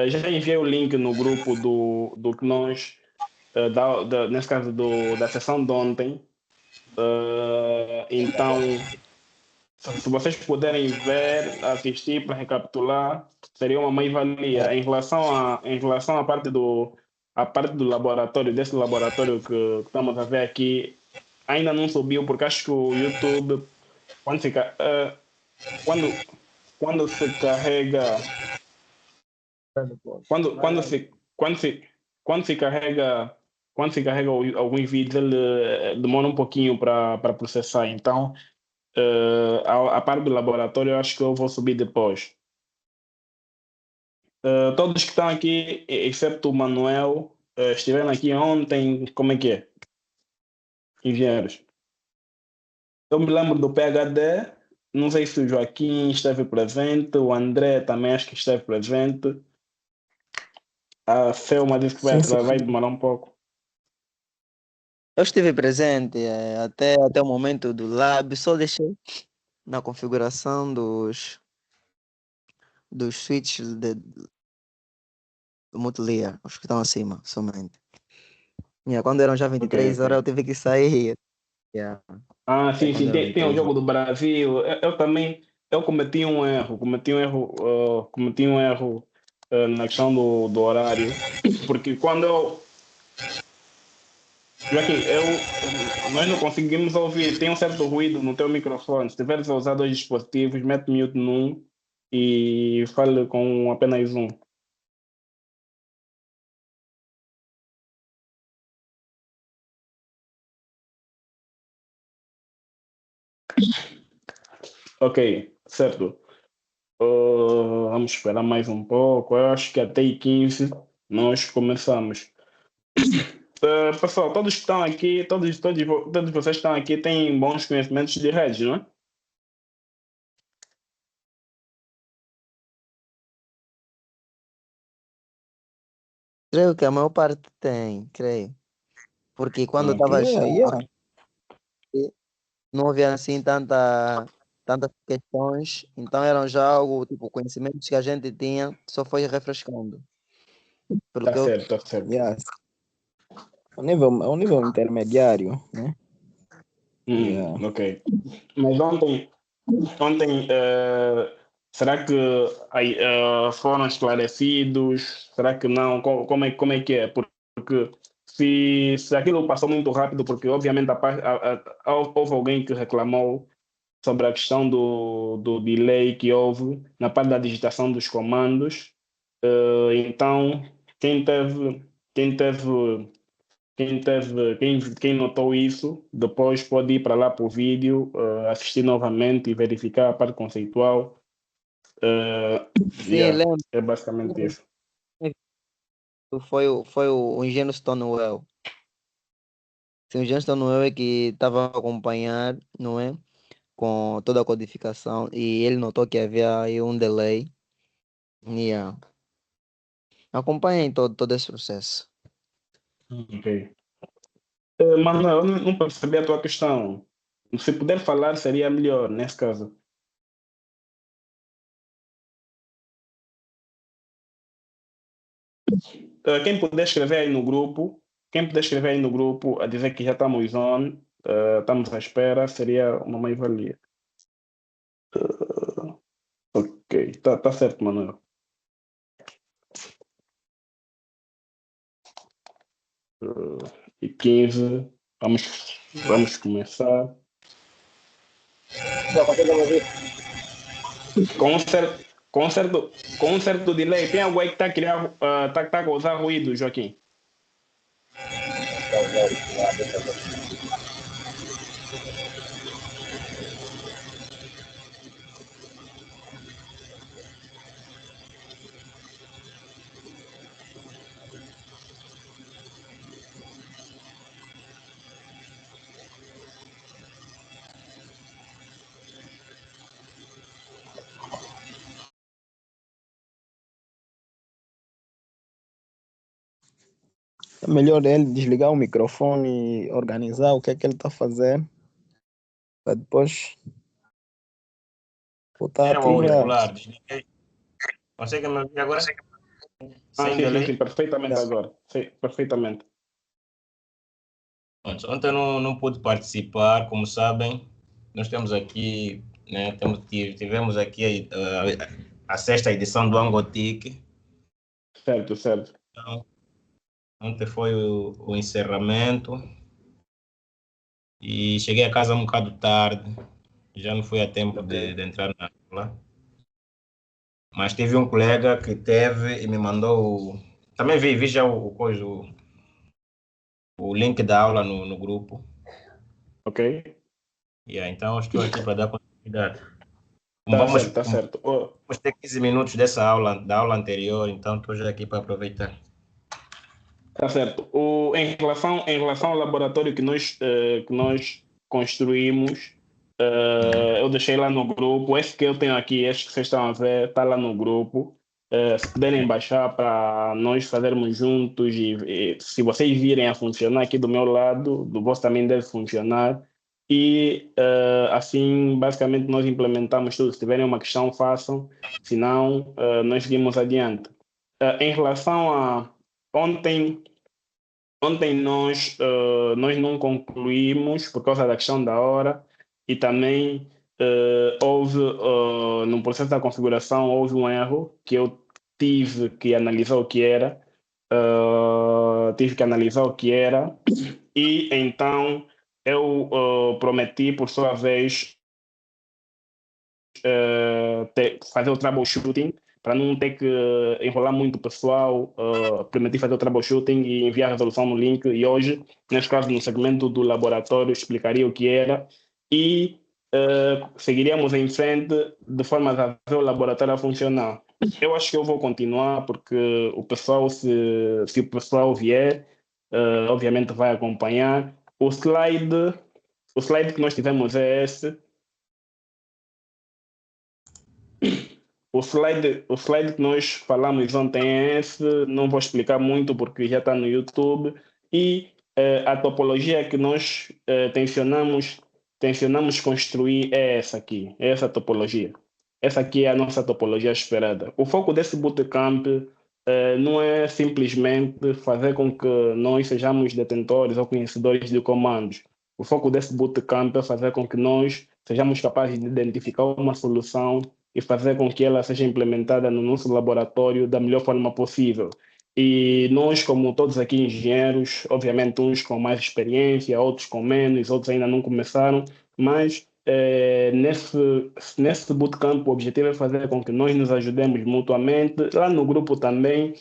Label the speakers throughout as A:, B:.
A: já enviei o link no grupo do que nós, nesse caso da sessão de ontem. Então, se vocês puderem ver, assistir para recapitular, seria uma mais-valia. Em relação à parte do laboratório, desse laboratório que estamos a ver aqui, ainda não subiu, porque acho que o YouTube, quando se, ca- eh, quando, quando se carrega, quando se carrega, alguns vídeos, ele demora um pouquinho para processar. Então, a parte do laboratório, eu acho que eu vou subir depois. Todos que estão aqui, exceto o Manuel, estiveram aqui ontem. Como é que é? Engenheiros. Eu me lembro do PhD, não sei se o Joaquim esteve presente, o André também acho que esteve presente. A Selma disse que
B: Sim, sim.
A: vai demorar um pouco.
C: Eu estive presente até o momento do lab, só deixei na configuração dos switches do multilayer, os que estão acima, somente. Quando eram já 23 horas, eu tive que sair.
A: Sim,
C: Quando eram
A: tem o
C: 23
A: jogo do Brasil. Eu também, cometi um erro, na questão do horário, porque quando Joaquim, nós não conseguimos ouvir, tem um certo ruído no teu microfone. Se tiveres a usar dois dispositivos, mete mute num e fale com apenas um. Ok, certo. Vamos esperar mais um pouco. Eu acho que até 15 nós começamos. Pessoal, todos que estão aqui, todos vocês que estão aqui têm bons conhecimentos de redes, não é?
C: Creio que a maior parte tem, creio. Porque quando estava não havia assim tantas questões, então eram já algo, tipo, conhecimentos que a gente tinha, só foi refrescando.
A: Tá certo, tá certo.
B: Yes. É um nível intermediário, né?
A: Ok. Mas ontem será que foram esclarecidos? Será que não? Como é que é? Porque se aquilo passou muito rápido, porque obviamente houve alguém que reclamou sobre a questão do delay que houve na parte da digitação dos comandos. Então, quem teve, quem teve quem notou isso, depois pode ir para lá para o vídeo, assistir novamente e verificar a parte conceitual.
C: Sim, lembro.
A: É basicamente isso.
C: Foi o engenheiro Stonewall. Sim, o engenheiro Stonewall é que estava a acompanhar, não é? Com toda a codificação e ele notou que havia aí um delay. Acompanhem todo esse processo.
A: Ok. Manuel, eu não percebi a tua questão. Se puder falar, seria melhor nesse caso. Quem puder escrever aí no grupo a dizer que já estamos on, estamos à espera, seria uma mais-valia. Ok, tá certo, Manuel. E 15, vamos começar. Com um certo delay. Tem alguém que está a criar, tá a causar ruído, Joaquim?
B: É melhor ele desligar o microfone e organizar o que é que ele está fazendo, para depois voltar a
D: Era o
B: ativar.
D: auricular, desliguei. Consegue me ouvir agora?
A: Ah,
D: Sem
A: sim,
D: delay?
A: sim, perfeitamente agora. Sim, perfeitamente.
D: Pronto, ontem eu não pude participar, como sabem, nós temos aqui, né, tivemos aqui a sexta edição do Angotique.
A: Certo, certo.
D: Então, ontem foi o encerramento e cheguei a casa um bocado tarde, já não fui a tempo
A: Ok.
D: de entrar na aula. Mas teve um colega que teve e me mandou. Também vi já o link da aula no grupo.
A: Ok.
D: Então estou aqui para dar continuidade.
A: Tá certo, tá
D: Como
A: certo. Oh,
D: vamos ter 15 minutos dessa aula, da aula anterior, então estou já aqui para aproveitar.
A: tá certo. Em relação ao laboratório que nós construímos, eu deixei lá no grupo. Esse que eu tenho aqui, este que vocês estão a ver, está lá no grupo. Se puderem baixar para nós fazermos juntos e se vocês virem a funcionar aqui do meu lado, do vosso também deve funcionar. E assim, basicamente, nós implementamos tudo. Se tiverem uma questão, façam. Se não, nós seguimos adiante. Em relação a ontem, ontem nós não concluímos por causa da questão da hora e também houve, no processo da configuração, houve um erro que eu tive que analisar o que era, tive que analisar o que era e então eu prometi, por sua vez, fazer o troubleshooting para não ter que enrolar muito o pessoal, permitir fazer o troubleshooting e enviar a resolução no link. E hoje, neste caso, no segmento do laboratório, explicaria o que era e seguiríamos em frente de forma a ver o laboratório a funcionar. Eu acho que eu vou continuar porque o pessoal, se o pessoal vier, obviamente vai acompanhar. O slide que nós tivemos é esse. O slide que nós falamos ontem é esse, não vou explicar muito porque já está no YouTube. E a topologia que nós tencionamos construir é essa aqui, é essa topologia. Essa aqui é a nossa topologia esperada. O foco desse bootcamp não é simplesmente fazer com que nós sejamos detentores ou conhecedores de comandos. O foco desse bootcamp é fazer com que nós sejamos capazes de identificar uma solução e fazer com que ela seja implementada no nosso laboratório da melhor forma possível. E nós, como todos aqui engenheiros, obviamente uns com mais experiência, outros com menos, outros ainda não começaram, mas nesse bootcamp o objetivo é fazer com que nós nos ajudemos mutuamente. Lá no grupo também,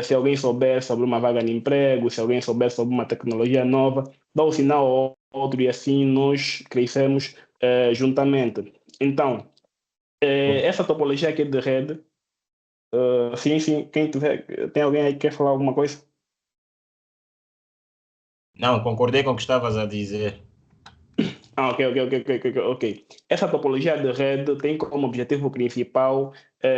A: se alguém souber sobre uma vaga de emprego, se alguém souber sobre uma tecnologia nova, dá o sinal ao outro e assim nós crescemos juntamente. Então, essa topologia aqui de rede, sim, sim, quem tiver, tem alguém aí que quer falar alguma coisa?
D: Não, concordei com o que estavas a dizer.
A: Ah, ok, ok, ok, ok, ok, ok. Essa topologia de rede tem como objetivo principal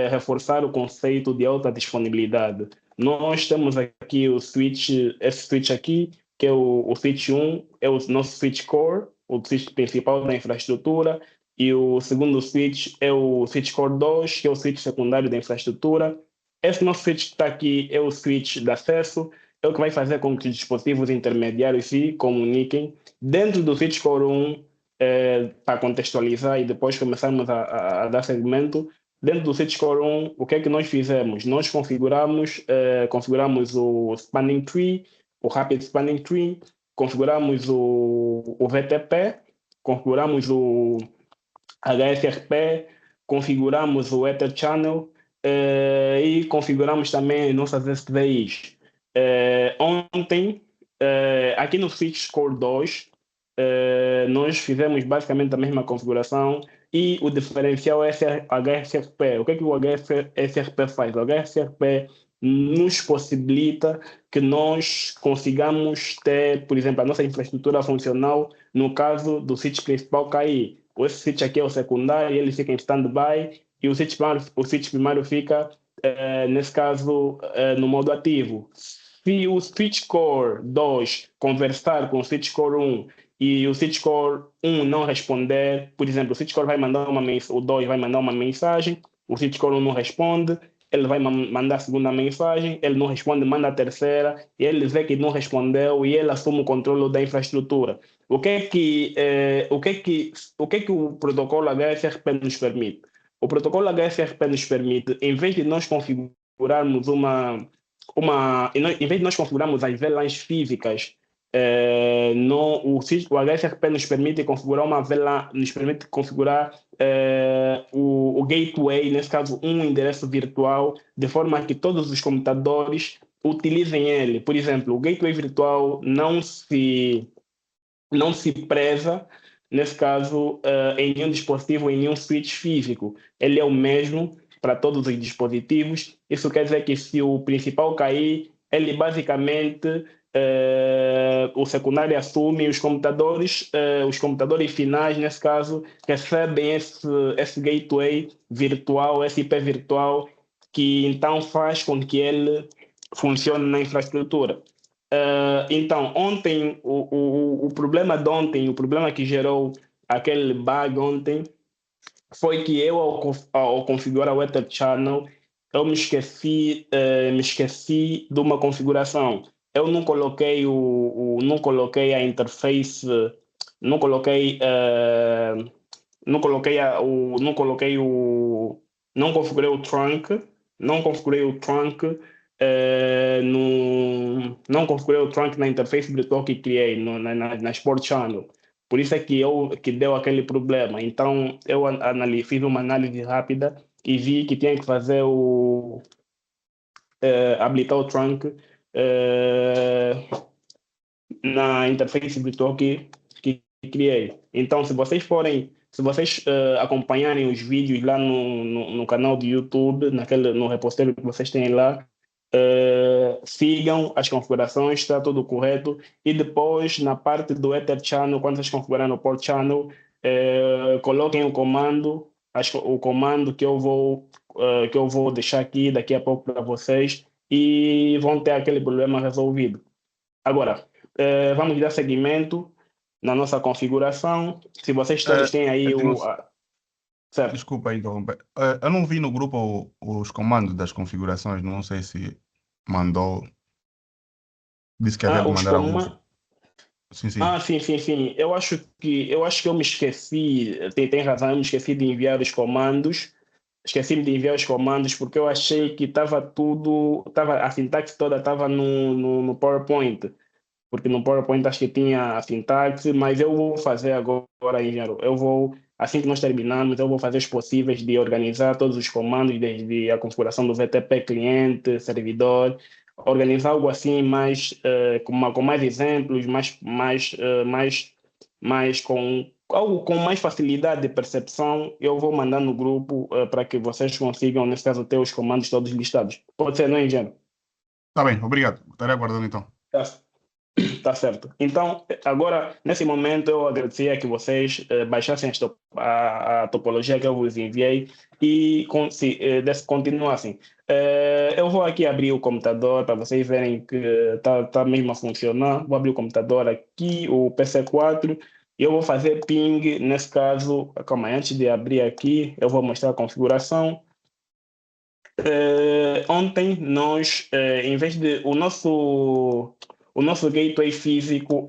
A: reforçar o conceito de alta disponibilidade. Nós temos aqui esse switch aqui, que é o switch 1, é o nosso switch core, o switch principal da infraestrutura, e o segundo switch é o switch core 2, que é o switch secundário da infraestrutura. Esse nosso switch que está aqui é o switch de acesso, é o que vai fazer com que os dispositivos intermediários se comuniquem. Dentro do switch core 1, para contextualizar e depois começarmos a dar segmento, dentro do Sitescore 1, o que é que nós fizemos? Nós configuramos o Spanning Tree, o Rapid Spanning Tree, configuramos o VTP, configuramos o HSRP, configuramos o Ether Channel e configuramos também nossas SDIs. Ontem, aqui no Sitescore 2, nós fizemos basicamente a mesma configuração e o diferencial é HSRP. O que é que o HSRP faz? O HSRP nos possibilita que nós consigamos ter, por exemplo, a nossa infraestrutura funcional no caso do sítio principal cair. Esse sítio aqui é o secundário, ele fica em stand-by e o sítio primário fica, nesse caso, no modo ativo. Se o switch core 2 conversar com o switch core 1 e o sitescore 1 não responder, por exemplo, o sitescore vai mandar o 2 vai mandar uma mensagem, o sitescore 1 não responde, ele vai mandar a segunda mensagem, ele não responde, manda a terceira, e ele vê que não respondeu e ele assume o controle da infraestrutura. O que é que o protocolo HSRP nos permite? O protocolo HSRP nos permite, em vez de nós configurarmos em vez de nós configurarmos as VLANs físicas, o HSRP nos permite configurar uma VLAN, nos permite configurar o gateway, nesse caso um endereço virtual, de forma que todos os computadores utilizem ele. Por exemplo, o gateway virtual não se preza, nesse caso, em nenhum dispositivo, em nenhum switch físico. Ele é o mesmo para todos os dispositivos. Isso quer dizer que se o principal cair, ele basicamente, o secundário assume os computadores finais, nesse caso, recebem esse gateway virtual, esse IP virtual, que então faz com que ele funcione na infraestrutura. Então, ontem, o problema de ontem, o problema que gerou aquele bug ontem, foi que eu, ao configurar o Ether Channel, eu me esqueci de uma configuração. Eu não coloquei não coloquei a interface, não coloquei, não coloquei não configurei o trunk, não configurei o trunk, não configurei o trunk na interface virtual que criei na Sport Channel. Por isso é que deu aquele problema. Então, eu fiz uma análise rápida e vi que tinha que fazer habilitar o trunk na interface virtual que criei. Então, se vocês acompanharem os vídeos lá no canal do YouTube, no repostório que vocês têm lá, sigam as configurações, está tudo correto. E depois, na parte do Ether Channel, quando vocês configurarem o Port Channel, coloquem o comando que eu vou deixar aqui daqui a pouco para vocês, e vão ter aquele problema resolvido. Agora, vamos dar seguimento na nossa configuração. Se vocês todos têm aí certo.
E: Desculpa interromper. Eu não vi no grupo os comandos das configurações, não sei se mandou. Disse que havia de mandar alguns. Sim.
A: Sim. Eu acho que eu me esqueci, tem razão, eu me esqueci de enviar os comandos. Esqueci-me de enviar os comandos porque eu achei que a sintaxe toda estava no PowerPoint. Porque no PowerPoint acho que tinha a sintaxe, mas eu vou fazer agora, engenheiro. Assim que nós terminarmos, eu vou fazer os possíveis de organizar todos os comandos, desde a configuração do VTP cliente, servidor, organizar algo assim com mais exemplos, algo com mais facilidade de percepção. Eu vou mandar no grupo para que vocês consigam, nesse caso, ter os comandos todos listados. Pode ser, não é, engenheiro?
E: Tá bem, obrigado. Estarei aguardando então.
A: Tá certo. Então, agora, nesse momento, eu agradecia que vocês baixassem a topologia que eu vos enviei e continuassem. Eu vou aqui abrir o computador para vocês verem que está mesmo a funcionar. Vou abrir o computador aqui, o PC4, e eu vou fazer ping, nesse caso. Calma aí, antes de abrir aqui, eu vou mostrar a configuração. Ontem, nós, em vez de o nosso gateway físico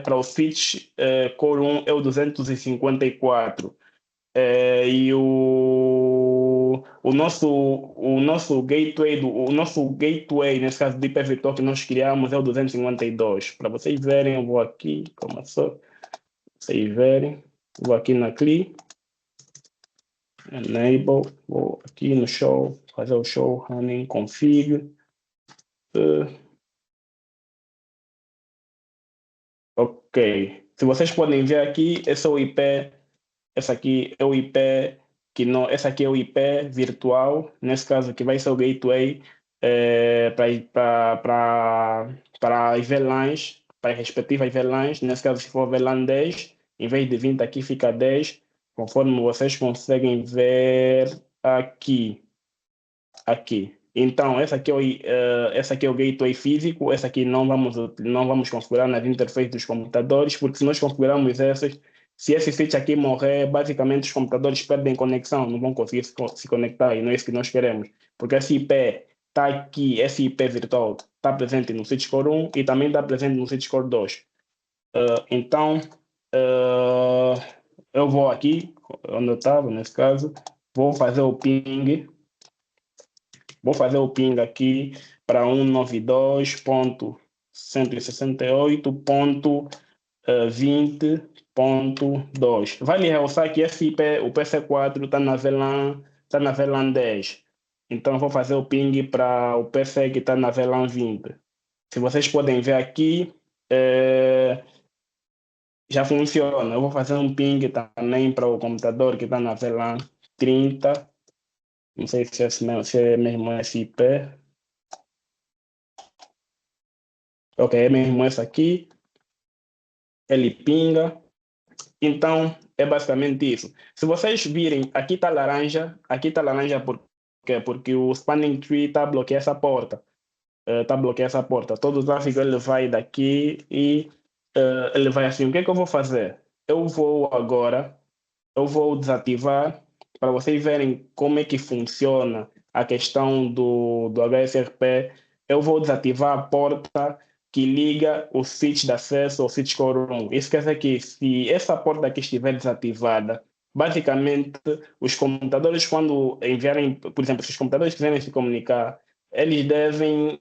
A: para o switch Core 1 é o 254. E o nosso gateway, nesse caso de IP virtual que nós criamos, é o 252. Para vocês verem, eu vou aqui, vocês verem, vou aqui na CLI, Enable, vou aqui no Show, fazer o Show Running Config. Ok. Se vocês podem ver aqui, esse é o IP. Esse aqui é o IP esse aqui é o IP virtual, nesse caso que vai ser o gateway para as VLANs, para as respectivas VLANs. Nesse caso, se for VLAN 10, em vez de 20 aqui fica 10, conforme vocês conseguem ver aqui. Então, esse aqui é o gateway físico. Esse aqui não vamos configurar nas interfaces dos computadores, porque se nós configurarmos essas, se esse switch aqui morrer, basicamente os computadores perdem conexão, não vão conseguir se conectar, e não é isso que nós queremos. Porque esse IP está aqui, esse IP virtual está presente no switch core 1 e também está presente no switch core 2. Então, eu vou aqui, onde eu estava, nesse caso, vou fazer o ping aqui para 192.168.20.2. Vale realçar que esse IP, o PC4, está na VLAN 10. Então, vou fazer o ping para o PC que está na VLAN 20. Se vocês podem ver aqui, já funciona. Eu vou fazer um ping também para o computador que está na VLAN 30. Não sei se é mesmo esse IP. Ok, é mesmo esse aqui. Ele pinga. Então, é basicamente isso. Se vocês virem, aqui está laranja por quê? Porque o spanning tree está a bloquear essa porta. Todo o tráfego ele vai daqui e ele vai assim. O que é que eu vou fazer? Eu vou desativar para vocês verem como é que funciona a questão do HSRP. Eu vou desativar a porta que liga o switch de acesso ao switch core 1. Isso quer dizer que se essa porta aqui estiver desativada, basicamente os computadores quando enviarem, por exemplo, se os computadores quiserem se comunicar, eles devem,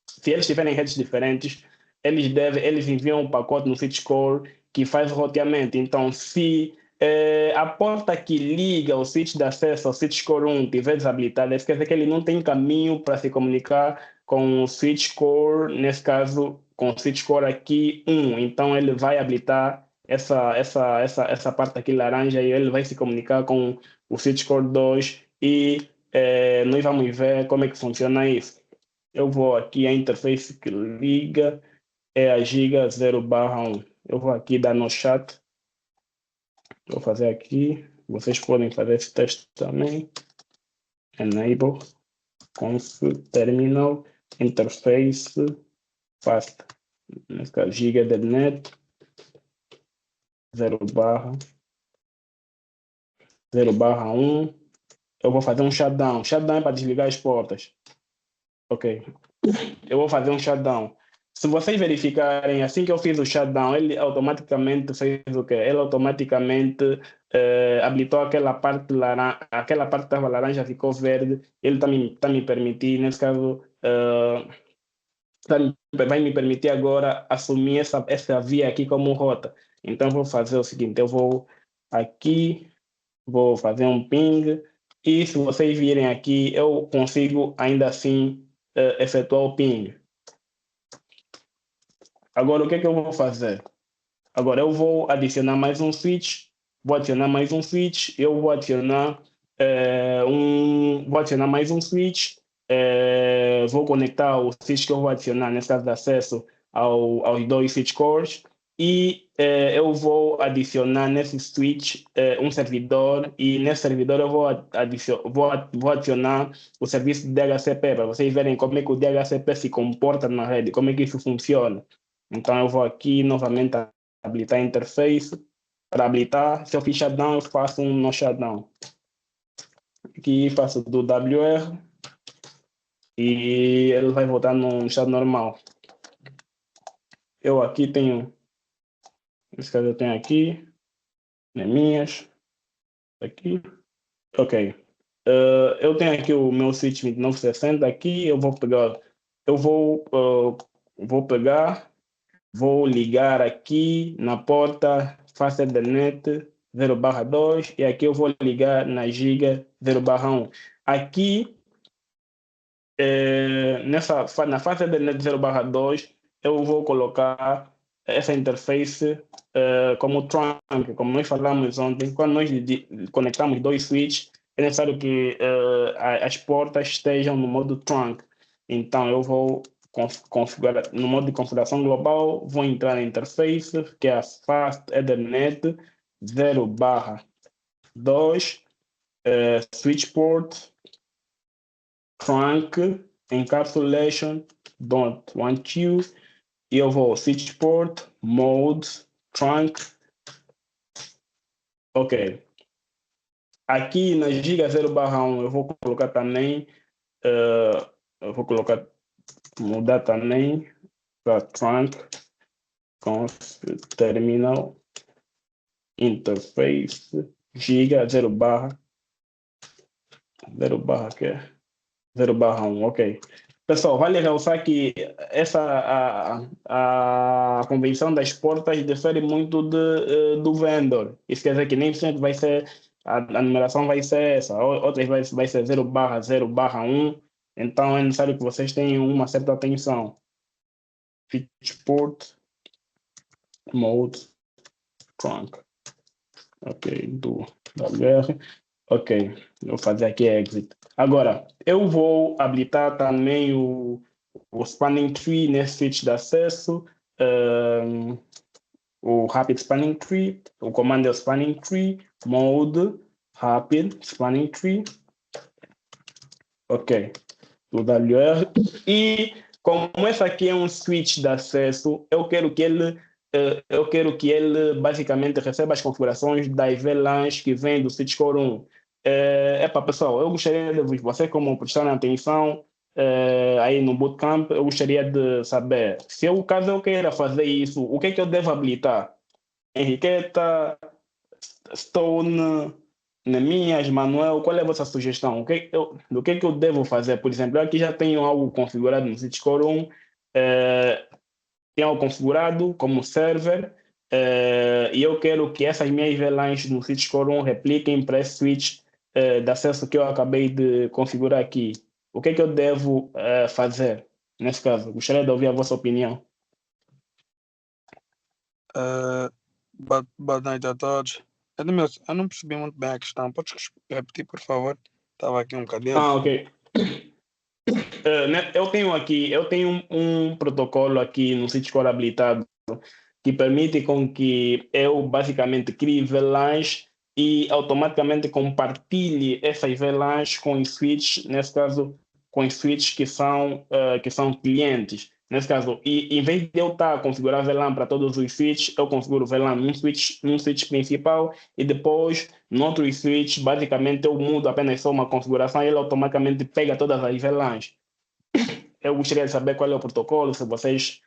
A: se eles tiverem redes diferentes, eles enviam um pacote no switch core que faz o roteamento. Então, se a porta que liga o switch de acesso ao switch core 1 estiver desabilitada, isso quer dizer que ele não tem caminho para se comunicar com o switch core, nesse caso, com o switch core aqui 1. Então, ele vai habilitar essa parte aqui laranja e ele vai se comunicar com o switch core 2 e nós vamos ver como é que funciona isso. Eu vou aqui, a interface que liga é a Giga 0/1. Eu vou aqui dar no chat. Vou fazer aqui. Vocês podem fazer esse teste também. Enable, conf, terminal, interface, fast. Nesse caso, Giga de net 0/1. Eu vou fazer um shutdown. Shutdown é para desligar as portas. Ok. Eu vou fazer um shutdown. Se vocês verificarem, assim que eu fiz o shutdown, ele automaticamente fez o quê? Ele automaticamente habilitou aquela parte que estava laranja, ficou verde. Ele tá me permitindo, nesse caso, vai me permitir agora assumir essa via aqui como rota. Então, vou fazer o seguinte, eu vou aqui, vou fazer um ping, e se vocês virem aqui, eu consigo ainda assim efetuar o ping. Agora, o que é que eu vou fazer? Agora, eu vou adicionar mais um switch, eu vou adicionar mais um switch, vou conectar o switch que eu vou adicionar, nesse caso de acesso aos dois switch cores, e eu vou adicionar nesse switch um servidor, e nesse servidor eu vou adicionar o serviço de DHCP, para vocês verem como é que o DHCP se comporta na rede, como é que isso funciona. Então, eu vou aqui novamente habilitar a interface. Para habilitar, se eu fiz shutdown, eu faço um no shutdown. Aqui faço do WR e ele vai voltar no estado normal. Eu aqui tenho, nesse caso eu tenho aqui, nas minhas, aqui, ok. Eu tenho aqui o meu switch 2960 aqui, eu vou pegar, vou ligar aqui na porta Fast Ethernet 0/2 e aqui eu vou ligar na Giga 0/1. Aqui, na Fast Ethernet 0/2, eu vou colocar essa interface como trunk, como nós falamos ontem. Quando nós conectamos dois switches, é necessário que as portas estejam no modo trunk. Então, eu vou configurar no modo de configuração global, vou entrar na interface, que é a Fast Ethernet 0/2, switch port, trunk, encapsulation, don't want you, e eu vou switch port, mode, trunk. Ok. Aqui na giga 0/1 eu vou colocar também, eu vou colocar, mudar também para trunk terminal interface giga 0/0/, que é 0/1, ok. Pessoal, vale realçar que a convenção das portas difere muito do vendor. Isso quer dizer que nem sempre vai ser, a numeração vai ser essa, outras vai ser 0/0/1, então é necessário que vocês tenham uma certa atenção. Feature port, mode, trunk. Ok, do WR. Ok, vou fazer aqui exit. Agora, eu vou habilitar também o spanning tree nesse switch de acesso, o rapid spanning tree, o comando é o spanning tree, mode, rapid spanning tree. Ok, o WR. E como esse aqui é um switch de acesso, eu quero que ele basicamente receba as configurações das VLANs que vêm do switch core 1. Pessoal, eu gostaria de você como prestarem atenção aí no bootcamp, eu gostaria de saber se caso eu queira fazer isso, o que é que eu devo habilitar? Henriqueta, Stone, Neemias, Manuel, qual é a vossa sugestão? Do que eu devo fazer? Por exemplo, eu aqui já tenho algo configurado no Sitescore 1, tenho algo configurado como server, e eu quero que essas minhas VLANs no Sitescore 1 repliquem para esse switch de acesso que eu acabei de configurar aqui. O que eu devo fazer nesse caso? Gostaria de ouvir a vossa opinião.
F: Boa noite a todos. Edmilson, eu não percebi muito bem a questão. Podes repetir, por favor? Estava aqui um bocadinho.
A: Ok. Eu tenho um protocolo aqui no Sitescore habilitado que permite com que eu basicamente crie VLANs e automaticamente compartilhe essas VLANs com os switches, nesse caso, com os switches que são clientes. Nesse caso, e em vez de eu estar a configurar VLAN para todos os switches, eu configuro VLAN num switch principal e depois, no outro switch, basicamente eu mudo apenas só uma configuração e ele automaticamente pega todas as VLANs. Eu gostaria de saber qual é o protocolo, se vocês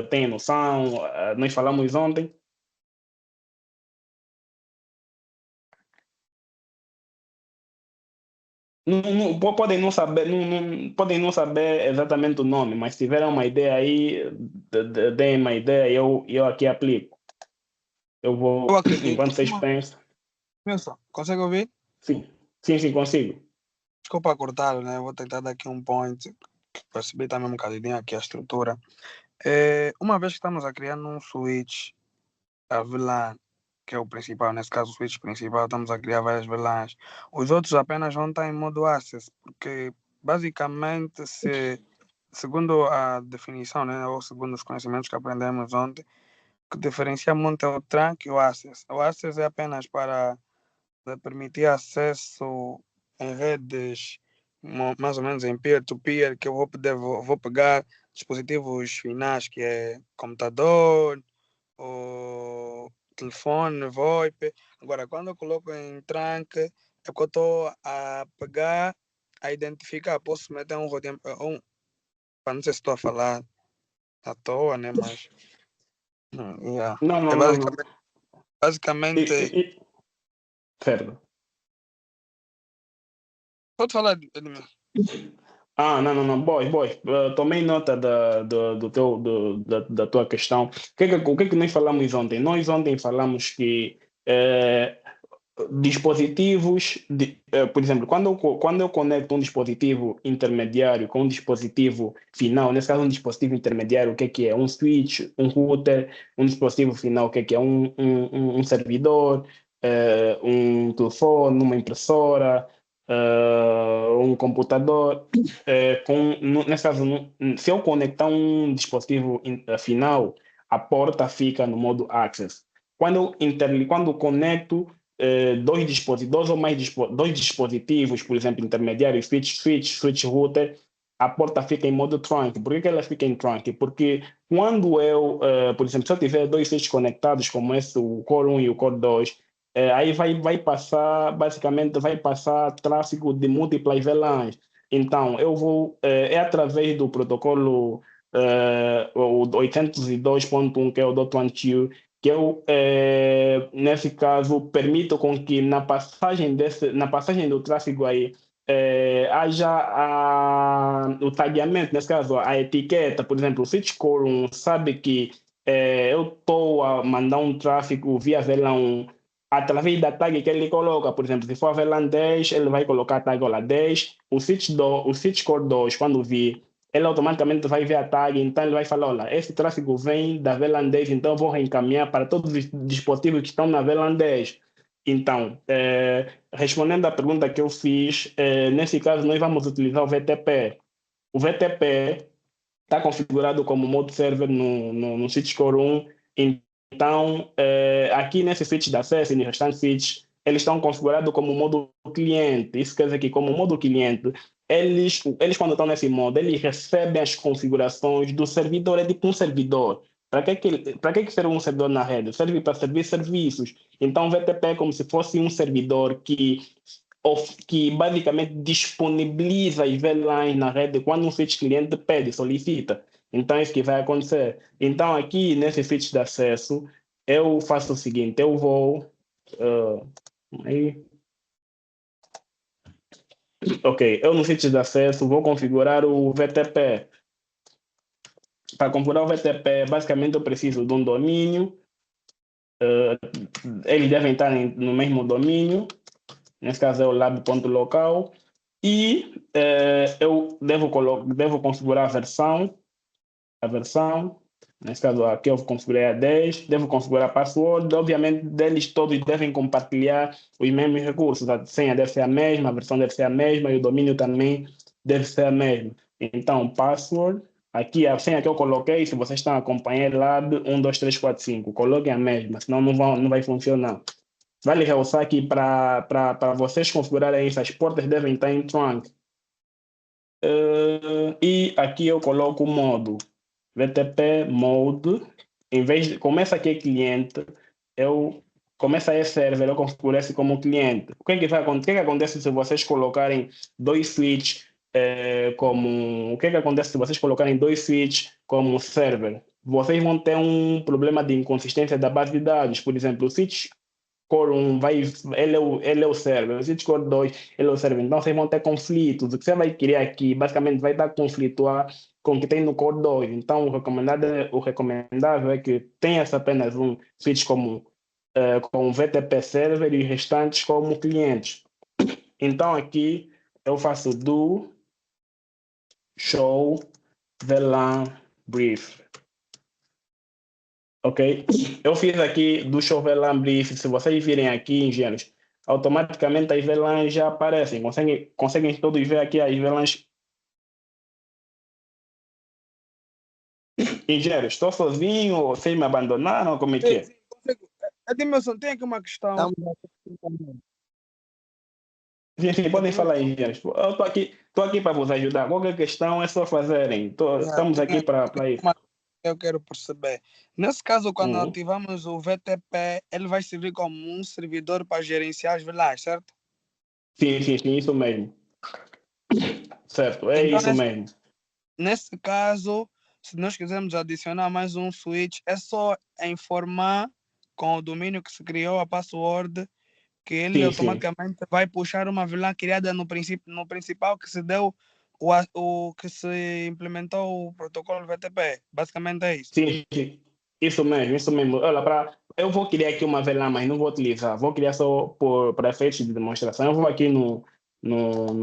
A: têm noção. Nós falamos ontem. Podem não saber, podem não saber exatamente o nome, mas se tiverem uma ideia aí, deem uma ideia, eu aqui aplico. Eu vou, enquanto vocês pensam.
F: Edmilson, consegue ouvir?
A: Sim, consigo.
F: Desculpa cortar, né? Vou tentar dar aqui um point. Percebi também um bocadinho aqui a estrutura. Uma vez que estamos a criar um switch, a VLAN, que é o principal, nesse caso o switch principal, estamos a criar várias VLANs. Os outros apenas vão estar em modo access, porque basicamente, segundo a definição, né, ou segundo os conhecimentos que aprendemos ontem, o que diferencia muito é o trunk e o access. O access é apenas para permitir acesso em redes mais ou menos em peer-to-peer, que eu vou pegar dispositivos finais, que é computador, ou telefone, VoIP. Agora, quando eu coloco em trunk, é que eu estou a pegar, a identificar. Posso meter um roteador, não sei se estou a falar à toa, né? Mas yeah.
A: Não.
F: Basicamente.
A: Certo.
F: Pode falar, Edmilson.
A: Não. Boy. Tomei nota da tua questão. O que é que nós falamos ontem? Nós ontem falamos que dispositivos, por exemplo, quando eu conecto um dispositivo intermediário com um dispositivo final, nesse caso um dispositivo intermediário, o que é? Um switch, um router, um dispositivo final, o que é? Um servidor, um telefone, uma impressora, um computador. Nesse caso, se eu conectar um dispositivo final, a porta fica no modo access. Quando conecto dois dispositivos, por exemplo, intermediários, switch router, a porta fica em modo trunk. Por que ela fica em trunk? Porque quando por exemplo, se eu tiver dois switches conectados, como esse, o Core 1 e o Core 2, aí vai passar, basicamente, vai passar tráfego de múltiplas VLANs. Então, é através do protocolo o 802.1, que é o .1Q, que nesse caso, permito com que na passagem do tráfego aí, haja o tagueamento, nesse caso, a etiqueta. Por exemplo, o Switch Core 1 sabe que eu estou a mandar um tráfego via VLAN 1 através da tag que ele coloca. Por exemplo, se for a VLAN 10, ele vai colocar a tag lá 10. O Switch Core 2, quando vir, ele automaticamente vai ver a tag, então ele vai falar, olha, esse tráfego vem da VLAN 10, então eu vou reencaminhar para todos os dispositivos que estão na VLAN 10. Então, respondendo à pergunta que eu fiz, nesse caso nós vamos utilizar o VTP. O VTP está configurado como modo server no switch Core 1, então aqui nesse switch da acesso e no restante switch, eles estão configurados como modo cliente. Isso quer dizer que como modo cliente, eles quando estão nesse modo, eles recebem as configurações do servidor, é tipo um servidor. Para que serve um servidor na rede? Serve para servir serviços. Então, o VTP é como se fosse um servidor que basicamente disponibiliza as VLANs na rede quando um switch cliente pede, solicita. Então, é isso que vai acontecer. Então, aqui nesse switch de acesso, eu faço o seguinte, eu vou... Ok, eu no switch de acesso vou configurar o VTP. Para configurar o VTP, basicamente eu preciso de um domínio. Eles devem estar no mesmo domínio. Nesse caso é o lab.local. E eu devo configurar a versão. Nesse caso aqui eu configurei a 10. Devo configurar a password. Obviamente, deles todos devem compartilhar os mesmos recursos. A senha deve ser a mesma, a versão deve ser a mesma e o domínio também deve ser a mesma. Então, password. Aqui a senha que eu coloquei, se vocês estão acompanhando, lab 12345, coloquem a mesma, senão não vai funcionar. Vale realçar que para vocês configurarem isso, as portas devem estar em trunk. E aqui eu coloco o modo, VTP mode, começa aqui cliente, começa aí server, eu configuro esse como cliente. O que que acontece se vocês colocarem dois switches o que acontece se vocês colocarem dois switches como server? Vocês vão ter um problema de inconsistência da base de dados. Por exemplo, o switch Core 1 ele é o server, o switch Core 2 ele é o server. Então vocês vão ter conflitos. O que você vai criar aqui basicamente vai dar conflituar com o que tem no Core 2. Então o recomendável é que tenha apenas um switch com VTP server e os restantes como clientes. Então aqui eu faço do show VLAN brief. Ok? Eu fiz aqui do show VLAN brief. Se vocês virem aqui, engenheiros, automaticamente as VLANs já aparecem. Conseguem todos ver aqui as VLANs. Engenheiros, estou sozinho? Ou vocês me abandonaram? Como é que é?
F: Sim, consigo. Edmilson, tem aqui uma questão.
A: Sim, podem falar, engenheiros. Eu estou aqui para vos ajudar. Qualquer questão é só fazerem. Estamos aqui para isso.
F: Eu quero perceber. Nesse caso, quando ativamos o VTP, ele vai servir como um servidor para gerenciar as VLANs, certo?
A: Sim, isso mesmo. Certo, é
F: então,
A: isso mesmo.
F: Nesse caso, se nós quisermos adicionar mais um switch, é só informar com o domínio que se criou, a password, que ele automaticamente vai puxar uma VLAN criada no principal que se deu o que se implementou o protocolo VTP. Basicamente é isso.
A: Sim. Isso mesmo. Olha, eu vou criar aqui uma VLAN, mas não vou utilizar. Vou criar só para efeitos de demonstração. Eu vou aqui no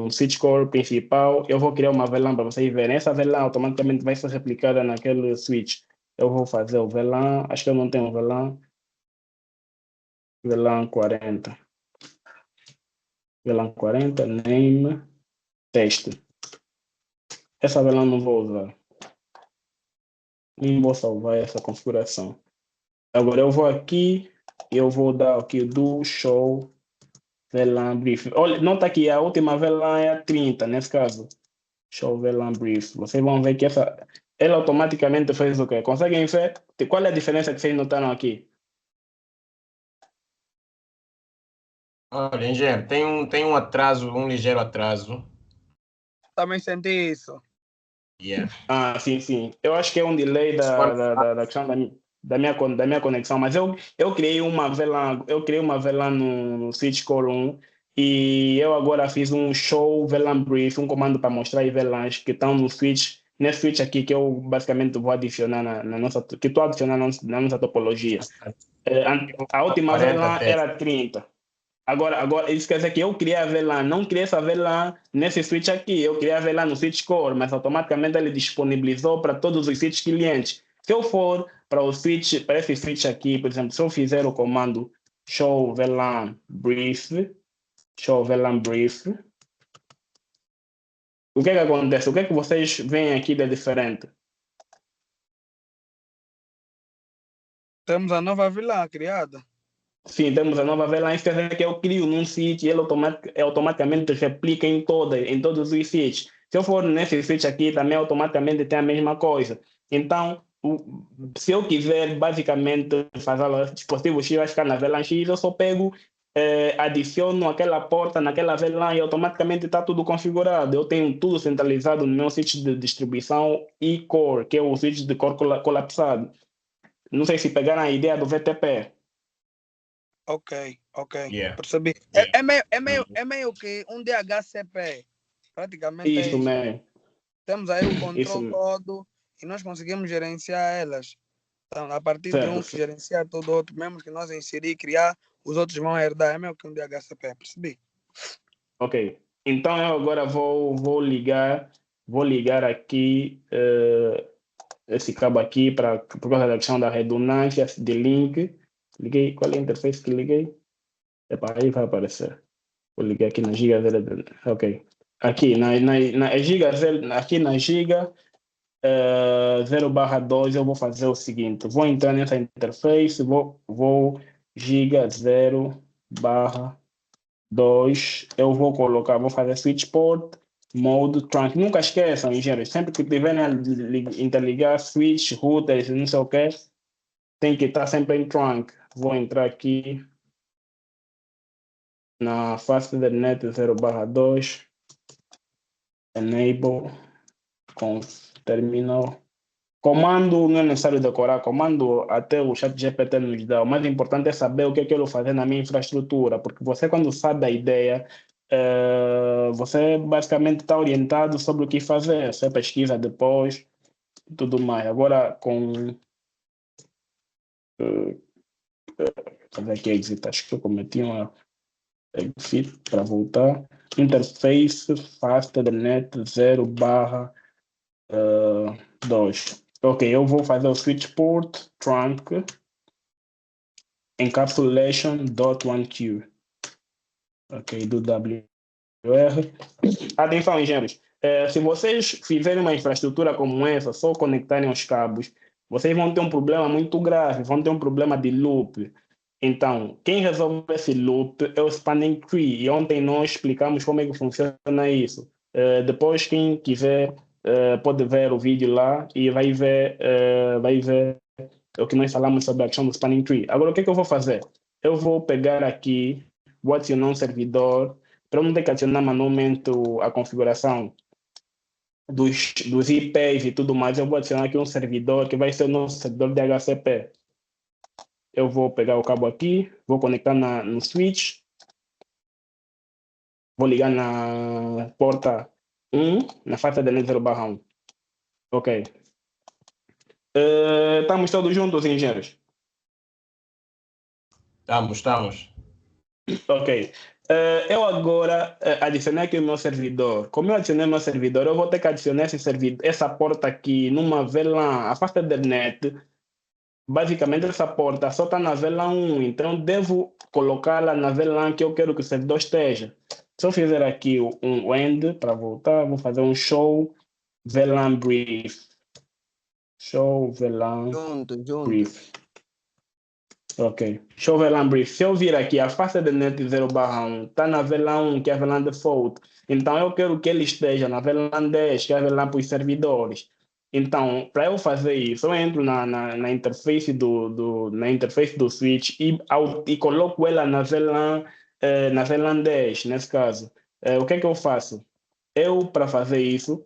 A: switch core principal, eu vou criar uma VLAN para vocês verem. Essa VLAN automaticamente vai ser replicada naquele switch. Eu vou fazer o VLAN, acho que eu não tenho VLAN. VLAN 40. VLAN 40, name, teste. Essa VLAN não vou usar. Nem vou salvar essa configuração. Agora eu vou aqui, eu vou dar aqui do show VLAN brief. Olha, nota que a última VLAN é a 30, nesse caso. Show VLAN brief. Vocês vão ver que ele automaticamente fez o quê? Conseguem ver? Qual é a diferença que vocês notaram aqui?
D: Olha, engenheiro, tem um atraso, um ligeiro atraso.
F: Também senti isso.
D: Yeah.
A: Sim. Eu acho que é um delay da questão da minha conexão, mas eu criei uma VLAN no Switch Core 1 e eu agora fiz um show VLAN brief, um comando para mostrar aí VLANs que estão no Switch, nesse Switch aqui que eu basicamente vou adicionar na nossa, que estou adicionando na nossa topologia. A última
D: 40
A: VLAN
D: testes.
A: era 30. Agora, isso quer dizer que eu criei a VLAN, não criei essa VLAN nesse switch aqui, eu criei a VLAN no switch core, mas automaticamente ele disponibilizou para todos os switches clientes. Se eu for para esse switch aqui, por exemplo, se eu fizer o comando show VLAN brief, o que é que acontece? O que é que vocês veem aqui de diferente?
F: Temos a nova VLAN criada.
A: Sim, temos a nova VLAN, isso quer dizer que eu crio num switch e ele automaticamente replica em todos os switches. Se eu for nesse switch aqui, também automaticamente tem a mesma coisa. Então, se eu quiser basicamente fazer o dispositivo X vai ficar na VLAN X, eu só pego, adiciono aquela porta naquela VLAN e automaticamente está tudo configurado. Eu tenho tudo centralizado no meu switch de distribuição e core, que é o switch de core colapsado. Não sei se pegaram a ideia do VTP.
F: Ok.
D: Yeah.
F: Percebi.
D: Yeah.
F: É meio que um DHCP. Praticamente
A: Isso mesmo.
F: Temos aí o
A: Isso
F: controle
A: mesmo.
F: todo e nós conseguimos gerenciar elas. Então, a partir de um que gerenciar todo outro, mesmo que nós inserir e criar, os outros vão herdar. É meio que um DHCP, percebi?
A: Ok. Então eu agora vou ligar aqui esse cabo aqui por causa da questão da redundância de link. Liguei. Qual é a interface que liguei? Aí vai aparecer. Vou ligar aqui na Giga 0. Ok. Aqui na Giga 0, aqui na Giga 0/2 eu vou fazer o seguinte. Vou entrar nessa interface, vou Giga 0/2, eu vou fazer switch port, mode trunk. Nunca esqueçam, engenheiros, sempre que tiverem a interligar switch, routers, não sei o que, tem que estar sempre em trunk. Vou entrar aqui na Fastnet 0/2, enable, terminal. Comando não é necessário decorar, comando até o ChatGPT nos dá. O mais importante é saber o que eu quero fazer na minha infraestrutura, porque você, quando sabe a ideia, você basicamente está orientado sobre o que fazer. Você pesquisa depois, tudo mais. Agora, fazer aqui exit, acho que eu cometi uma exit para voltar. Interface Fastnet 0/2. Ok, eu vou fazer o switch port trunk encapsulation.1q. Ok, do WR. Atenção, engenheiros. Se vocês fizerem uma infraestrutura como essa, só conectarem os cabos, vocês vão ter um problema muito grave, vão ter um problema de loop. Então, quem resolve esse loop é o spanning tree. E ontem nós explicamos como é que funciona isso. Depois, quem quiser, pode ver o vídeo lá e vai ver o que nós falamos sobre a questão do spanning tree. Agora, o que eu vou fazer? Eu vou pegar aqui, vou adicionar um servidor, para não ter que adicionar manualmente a configuração dos IPs e tudo mais. Eu vou adicionar aqui um servidor que vai ser o nosso servidor de DHCP. Eu vou pegar o cabo aqui, vou conectar no switch, vou ligar na porta 1, na faixa de 0/1. Ok. Estamos todos juntos, engenheiros?
D: Estamos.
A: Ok. Eu agora adicionei aqui o meu servidor. Como eu adicionei o meu servidor, eu vou ter que adicionar essa porta aqui numa VLAN, a faixa de net. Basicamente, essa porta só está na VLAN 1, então devo colocá-la na VLAN que eu quero que o servidor esteja. Se eu fizer aqui um end para voltar, vou fazer um show VLAN brief. Show VLAN brief. Ok. Show VLAN brief. Se eu vir aqui, a faixa de net 0/1 está na VLAN 1, que é a VLAN default. Então, eu quero que ele esteja na VLAN 10, que é a VLAN para os servidores. Então, para eu fazer isso, eu entro na interface na interface do switch e coloco ela na VLAN 10, nesse caso. O que é que eu faço? Eu, para fazer isso,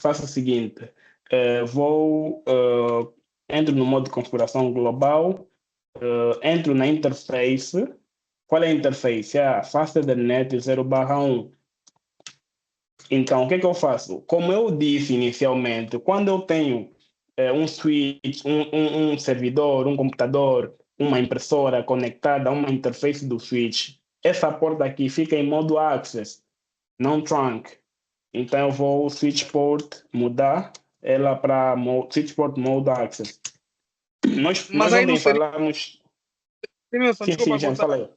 A: faço o seguinte: entro no modo de configuração global, entro na interface. Qual é a interface? É a FastEthernet 0/1. Então, o que é que eu faço? Como eu disse inicialmente, quando eu tenho um switch, um servidor, um computador, uma impressora conectada a uma interface do switch, essa porta aqui fica em modo access, não trunk. Então, eu vou switch port, mudar ela para switch port mode access. Nós
F: Mas aí
A: ontem
F: não seria.
A: falamos.
F: Emerson,
A: Sim,
F: desculpa
A: gente,
F: cortar.
A: fala aí.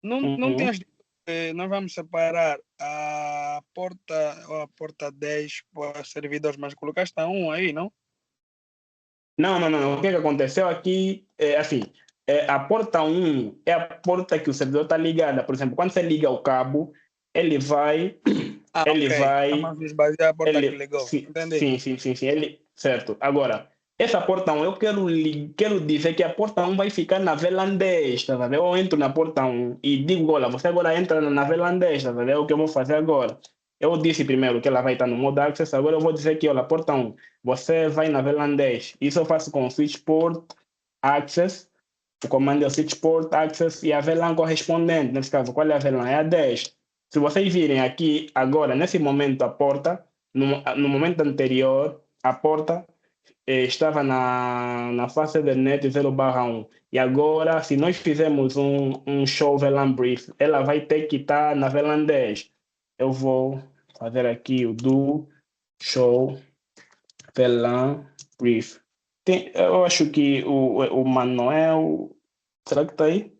F: Não tinhas dito que nós vamos separar a porta 10 para servidores, mas colocaste a 1 aí, não?
A: Não. O que aconteceu aqui é assim: a porta 1 é a porta que o servidor está ligada. Por exemplo, quando você liga o cabo, ele vai. Ele
F: Ok.
A: vai.
F: Vamos esvaziar a porta que ligou. Entendi.
A: Sim. Certo. Agora, essa porta 1, eu quero dizer que a porta 1 vai ficar na VLAN 10, tá vendo? Eu entro na porta 1 e digo: olha, você agora entra na VLAN 10, tá vendo? É o que eu vou fazer agora. Eu disse primeiro que ela vai estar no modo access, agora eu vou dizer que, olha, porta 1, você vai na VLAN 10. Isso eu faço com o switch port access, o comando é o switch port access e a VLAN correspondente. Nesse caso, qual é a VLAN? É a 10. Se vocês virem aqui agora, nesse momento, a porta, no momento anterior, a porta estava na face da net 0/1. E agora, se nós fizermos um show VLAN brief, ela vai ter que estar na VLAN 10. Eu vou fazer aqui o do show VLAN brief. Eu acho que o Manuel. Será que está aí?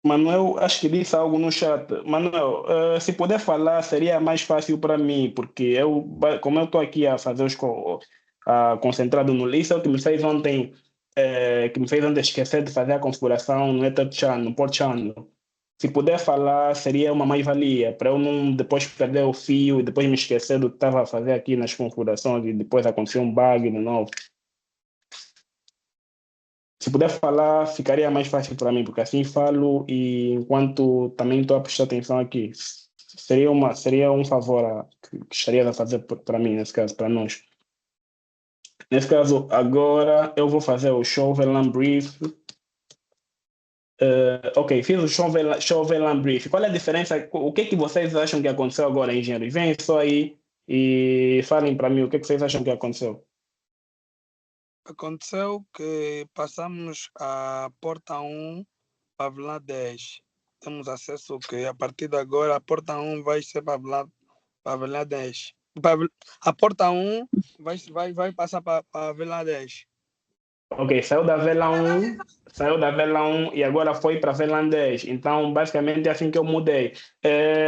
A: Manuel, acho que disse algo no chat. Manuel, se puder falar, seria mais fácil para mim, porque como eu estou aqui a fazer concentrado no list, é o que me fez ontem, esquecer de fazer a configuração no Ether Channel, no Port Channel. Se puder falar, seria uma mais-valia, para eu não depois perder o fio e depois me esquecer do que estava a fazer aqui nas configurações e depois acontecer um bug de novo. Se puder falar, ficaria mais fácil para mim, porque assim falo e enquanto também estou a prestar atenção aqui. Seria um favor que gostaria de fazer para mim, nesse caso, para nós. Nesse caso, agora eu vou fazer o show VLAN brief. Ok, fiz o show VLAN brief. Qual é a diferença? O que que vocês acham que aconteceu agora, engenheiros? Vem só aí e falem para mim o que vocês acham que aconteceu.
F: Aconteceu que passamos a porta 1 para a VLAN 10. Temos acesso que a partir de agora a porta 1 vai ser para a VLAN 10. A porta 1 vai passar para a VLAN 10.
A: Ok, saiu da VLAN 1 e agora foi para a VLAN 10. Então, basicamente, é assim que eu mudei.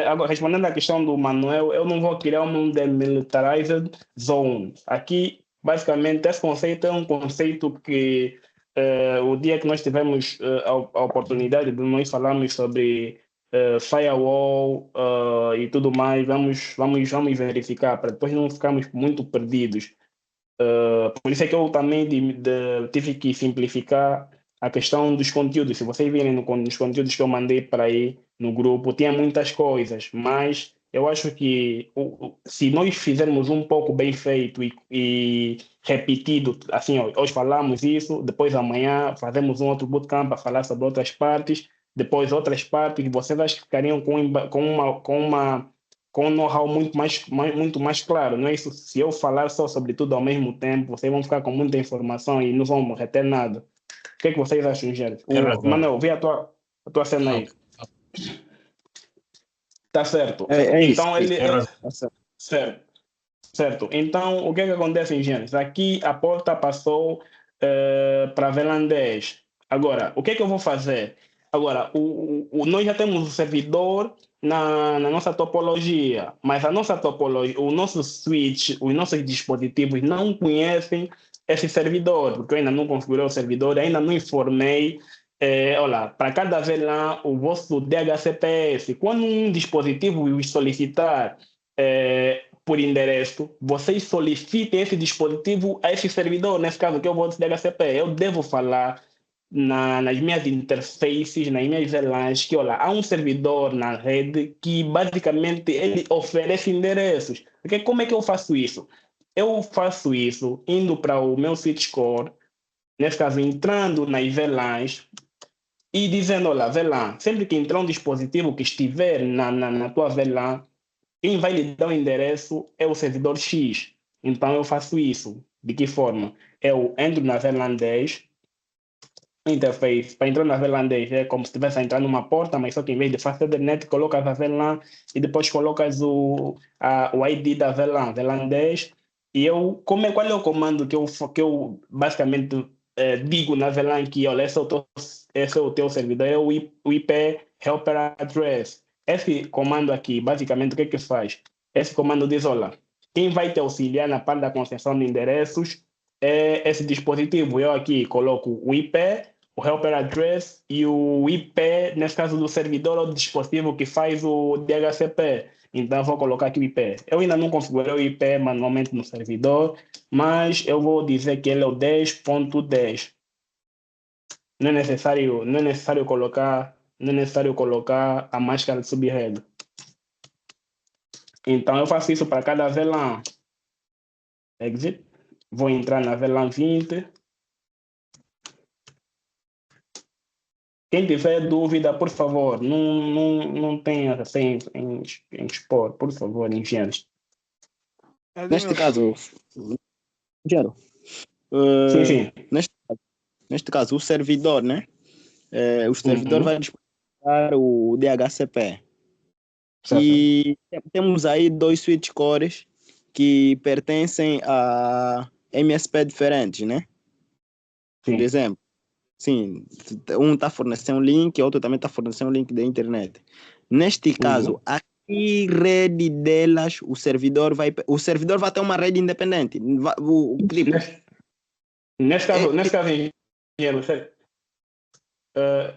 A: Agora, respondendo à questão do Manuel, eu não vou criar um demilitarized zone. Aqui, basicamente, esse conceito é um conceito que o dia que nós tivemos a oportunidade de nós falarmos sobre firewall e tudo mais, vamos verificar, para depois não ficarmos muito perdidos. Por isso é que eu também tive que simplificar a questão dos conteúdos. Se vocês virem nos conteúdos que eu mandei para aí no grupo, tinha muitas coisas, mas eu acho que se nós fizermos um pouco bem feito e repetido, assim, ó, hoje falamos isso, depois amanhã fazemos um outro bootcamp para falar sobre outras partes, depois outras partes, vocês acho que ficariam com um know-how muito mais claro. Não é isso? Se eu falar só sobre tudo ao mesmo tempo, vocês vão ficar com muita informação e não vão reter nada. O que é que vocês acham, Gérard? Manuel, vê a tua cena aí. Tá certo.
B: É isso.
A: Então, certo. Então, o que é que acontece, engenheiros? Aqui a porta passou para a VLAN 10. Agora, o que é que eu vou fazer? Agora, nós já temos o servidor na nossa topologia, mas a nossa topologia, o nosso switch, os nossos dispositivos não conhecem esse servidor, porque eu ainda não configurei o servidor, ainda não informei olha, para cada VLAN, o vosso DHCPS, quando um dispositivo vos solicitar por endereço, vocês solicitem esse dispositivo a esse servidor, nesse caso que é o vosso DHCP. Eu devo falar nas minhas interfaces, nas minhas VLANs, que olha, há um servidor na rede que basicamente ele oferece endereços. Porque como é que eu faço isso? Eu faço isso indo para o meu switch core, nesse caso entrando nas VLANs, e dizendo, olha, VLAN, sempre que entrar um dispositivo que estiver na tua VLAN, quem vai lhe dar o endereço é o servidor X. Então eu faço isso. De que forma? Eu entro na VLAN 10, interface, para entrar na VLAN 10 é como se estivesse a entrar numa porta, mas só que em vez de fazer net, colocas a VLAN e depois colocas o ID da VLAN, VLAN 10, e eu, qual é o comando que eu basicamente digo na VLAN que, olha, esse é o teu servidor, é o IP Helper Address. Esse comando aqui, basicamente, o que que faz? Esse comando diz, olha, quem vai te auxiliar na parte da concessão de endereços é esse dispositivo. Eu aqui coloco o IP, o Helper Address e o IP, nesse caso do servidor ou do dispositivo que faz o DHCP. Então, vou colocar aqui o IP. Eu ainda não configurei o IP manualmente no servidor, mas eu vou dizer que ele é o 10.10. Não é necessário colocar a máscara de subrede. Então, eu faço isso para cada VLAN. Exit. Vou entrar na VLAN 20. Quem tiver dúvida, por favor, não tenha assim em expor, por favor, engenheiros.
B: Neste caso, Gero,
A: Sim, sim.
B: neste caso, o servidor, né? O servidor vai disponibilizar o DHCP.
A: Certo.
B: E temos aí 2 switch cores que pertencem a MSP diferentes, né?
A: Sim.
B: Por exemplo, sim, um está fornecendo um link, outro também está fornecendo um link da internet. Neste caso, a que rede delas o servidor vai ter uma rede independente.
A: Nesse caso, engenheiro,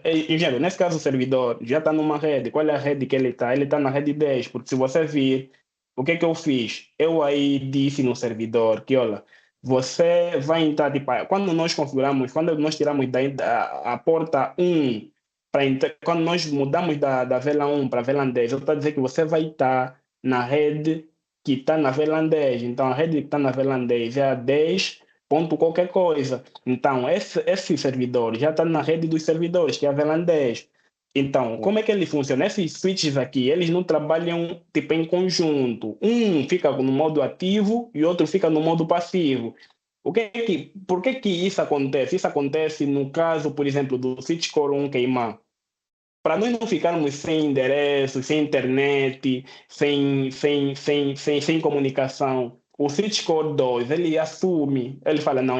A: engenheiro, nesse caso o servidor já está numa rede. Qual é a rede que ele está? Ele está na rede 10, porque se você vir, o que eu fiz? Eu aí disse no servidor que, olha, você vai entrar, tipo, quando nós configuramos, quando nós tiramos a porta 1, quando nós mudamos da VLAN 1 para a VLAN 10, eu estou a dizer que você vai estar na rede que está na VLAN 10. Então, a rede que está na VLAN 10 é a 10 ponto qualquer coisa. Então, esse servidor já está na rede dos servidores, que é a VLAN 10. Então, como é que ele funciona? Esses switches aqui, eles não trabalham tipo em conjunto. Um fica no modo ativo e o outro fica no modo passivo. Por que isso acontece? Isso acontece no caso, por exemplo, do switch core 1 queimar. Para nós não ficarmos sem endereço, sem internet, sem comunicação, o switch core 2, ele assume, ele fala, não,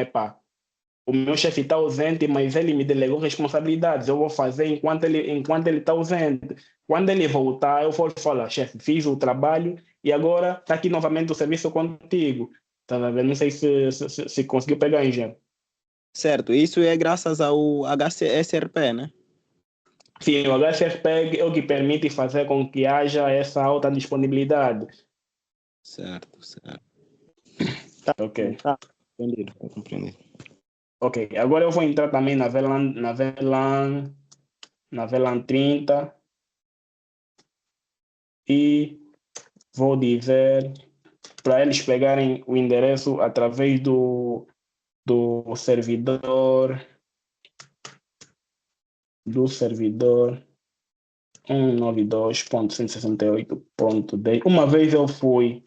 A: o meu chefe está ausente, mas ele me delegou responsabilidades, eu vou fazer enquanto ele está ausente. Quando ele voltar, eu vou falar, chefe, fiz o trabalho e agora está aqui novamente o serviço contigo. Tá vendo? Não sei se conseguiu pegar, engenheiro.
B: Certo, isso é graças ao HCSRP, né?
A: Sim, o HCSRP é o que permite fazer com que haja essa alta disponibilidade.
B: Certo.
A: Ok.
B: Tá compreendido.
A: Ok, agora eu vou entrar também na VLAN 30 e vou dizer para eles pegarem o endereço através do servidor 192.168.10. Uma vez eu fui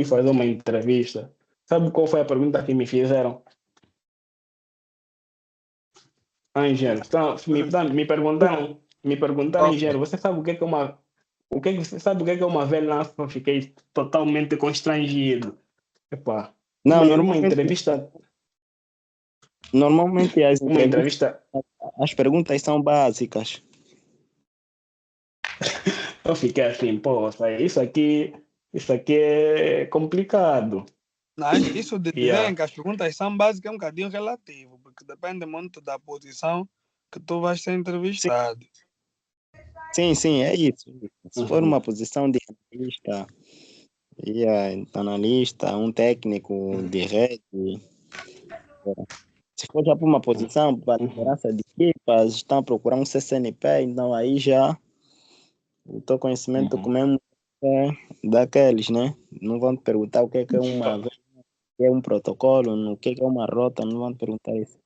A: fazer uma entrevista. Sabe qual foi a pergunta que me fizeram? Engenheiro, então, me perguntaram, engenheiro, você sabe o que é uma VLAN? Eu fiquei totalmente constrangido. Epá,
B: Não,
A: uma entrevista.
B: Normalmente
A: Uma entrevista.
B: As perguntas são básicas.
A: Eu fiquei assim, pô, isso aqui é complicado.
F: Não, isso de dizerem que as perguntas são básicas é um bocadinho relativo, porque depende muito da posição que tu vais ser entrevistado.
B: Sim, é isso. Se for
A: Uhum.
B: uma posição de analista, um técnico de rede, se for já para uma posição para liderança de equipas, estão a procurar um CCNP, então aí já o teu conhecimento
A: Uhum.
B: comendo é daqueles, né? Não vão te perguntar o que é um protocolo, o que é uma rota, não vão te perguntar isso.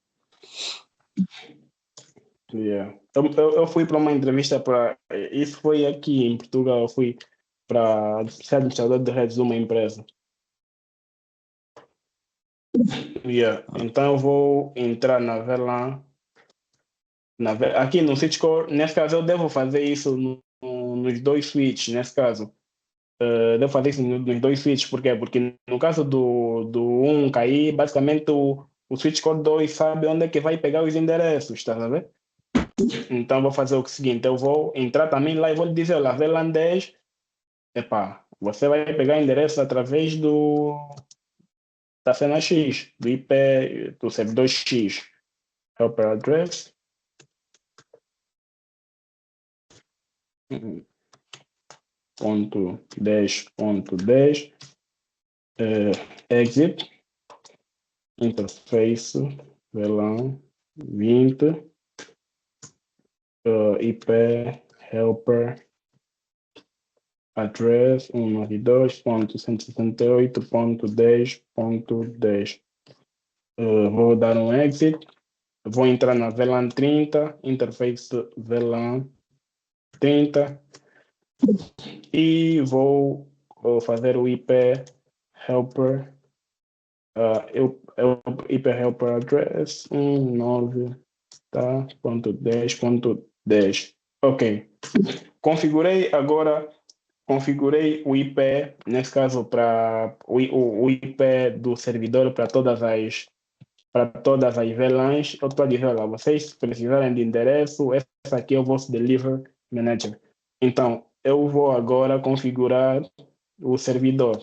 A: Yeah. Eu fui para uma entrevista para. Isso foi aqui em Portugal. Eu fui para ser administrador de redes de uma empresa. Yeah. Então eu vou entrar na VLAN. Aqui no Switchcore, nesse caso, eu devo fazer isso nos dois switches. Nesse caso, devo fazer isso nos dois switches. Por quê? Porque no caso do um cair, basicamente o Switchcore 2 sabe onde é que vai pegar os endereços, está a ver? Então vou fazer o seguinte, eu vou entrar também lá e vou lhe dizer, olha, VLAN 10, epá, você vai pegar endereço através da cena X, do IP, do servidor X, helper address, .10.10, exit, interface, VLAN 20, IP, helper, address 192.168.10.10. Vou dar um exit, vou entrar na VLAN 30, interface VLAN 30 e vou fazer o IP helper, IP helper address 19, tá, .10.10. Ok. Configurei o IP, nesse caso, para o IP do servidor para todas as VLANs. Eu estou a dizer, olha, vocês precisarem de endereço, essa aqui é o vosso Delivery Manager. Então, eu vou agora configurar o servidor.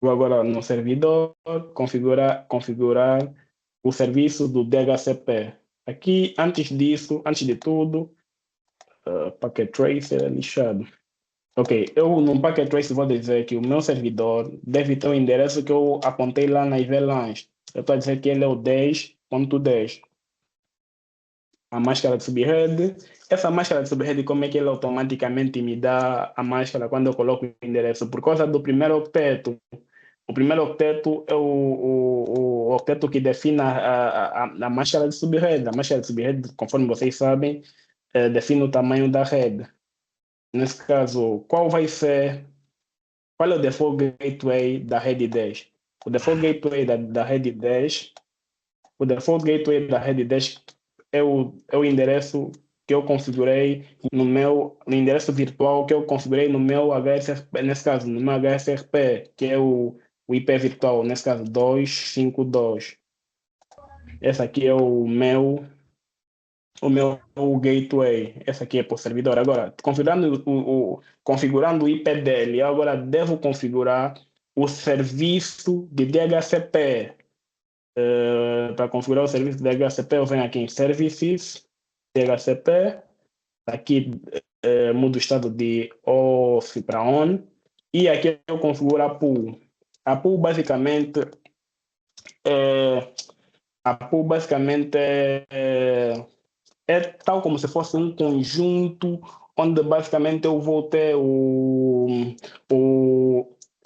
A: Vou agora no servidor, configurar o serviço do DHCP. Aqui, antes de tudo, Packet Tracer é lixado. Ok, eu no Packet Tracer vou dizer que o meu servidor deve ter o endereço que eu apontei lá nas VLANs. Eu estou a dizer que ele é o 10.10. A máscara de subrede. Essa máscara de subrede, como é que ele automaticamente me dá a máscara quando eu coloco o endereço? Por causa do primeiro octeto. O primeiro octeto é o octeto que define a máscara de subrede. A máscara de subrede, conforme vocês sabem, define o tamanho da rede. Nesse caso, qual é o default gateway da rede 10? O default gateway da rede 10, o default gateway da rede 10 é o endereço que eu configurei no endereço virtual que eu configurei no meu HSRP, nesse caso, no meu HSRP, que é o IP virtual, nesse caso 252. Esse aqui é o meu gateway. Esse aqui é para o servidor. Agora, configurando o IP dele, eu agora devo configurar o serviço de DHCP. Para configurar o serviço de DHCP, eu venho aqui em Services, DHCP, aqui mudo o estado de off para on, e aqui eu configuro a pool. A pool basicamente é, é tal como se fosse um conjunto onde basicamente eu vou ter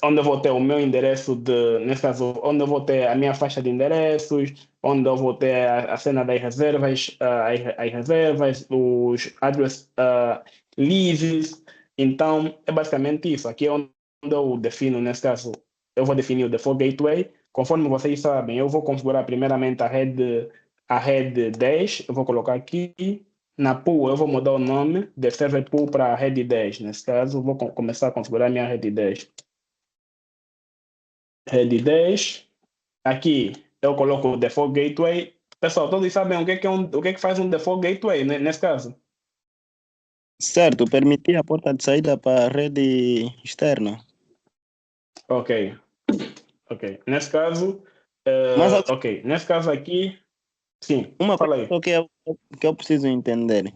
A: onde eu vou ter o meu endereço nesse caso, onde eu vou ter a minha faixa de endereços, onde eu vou ter a cena das reservas, as reservas, os address leases. Então, é basicamente isso. Aqui é onde eu defino, nesse caso, eu vou definir o default gateway. Conforme vocês sabem, eu vou configurar primeiramente a rede 10, eu vou colocar aqui. Na pool, eu vou mudar o nome de server pool para rede 10. Nesse caso, eu vou começar a configurar minha rede 10. Rede 10. Aqui, eu coloco o default gateway. Pessoal, todos sabem o que é que faz um default gateway, né, nesse caso?
B: Certo, permitir a porta de saída para a rede externa.
A: Ok. Nesse caso,
B: Mas
A: Nesse caso aqui, Sim,
B: Uma
A: fala
B: coisa
A: aí.
B: só que eu preciso entender.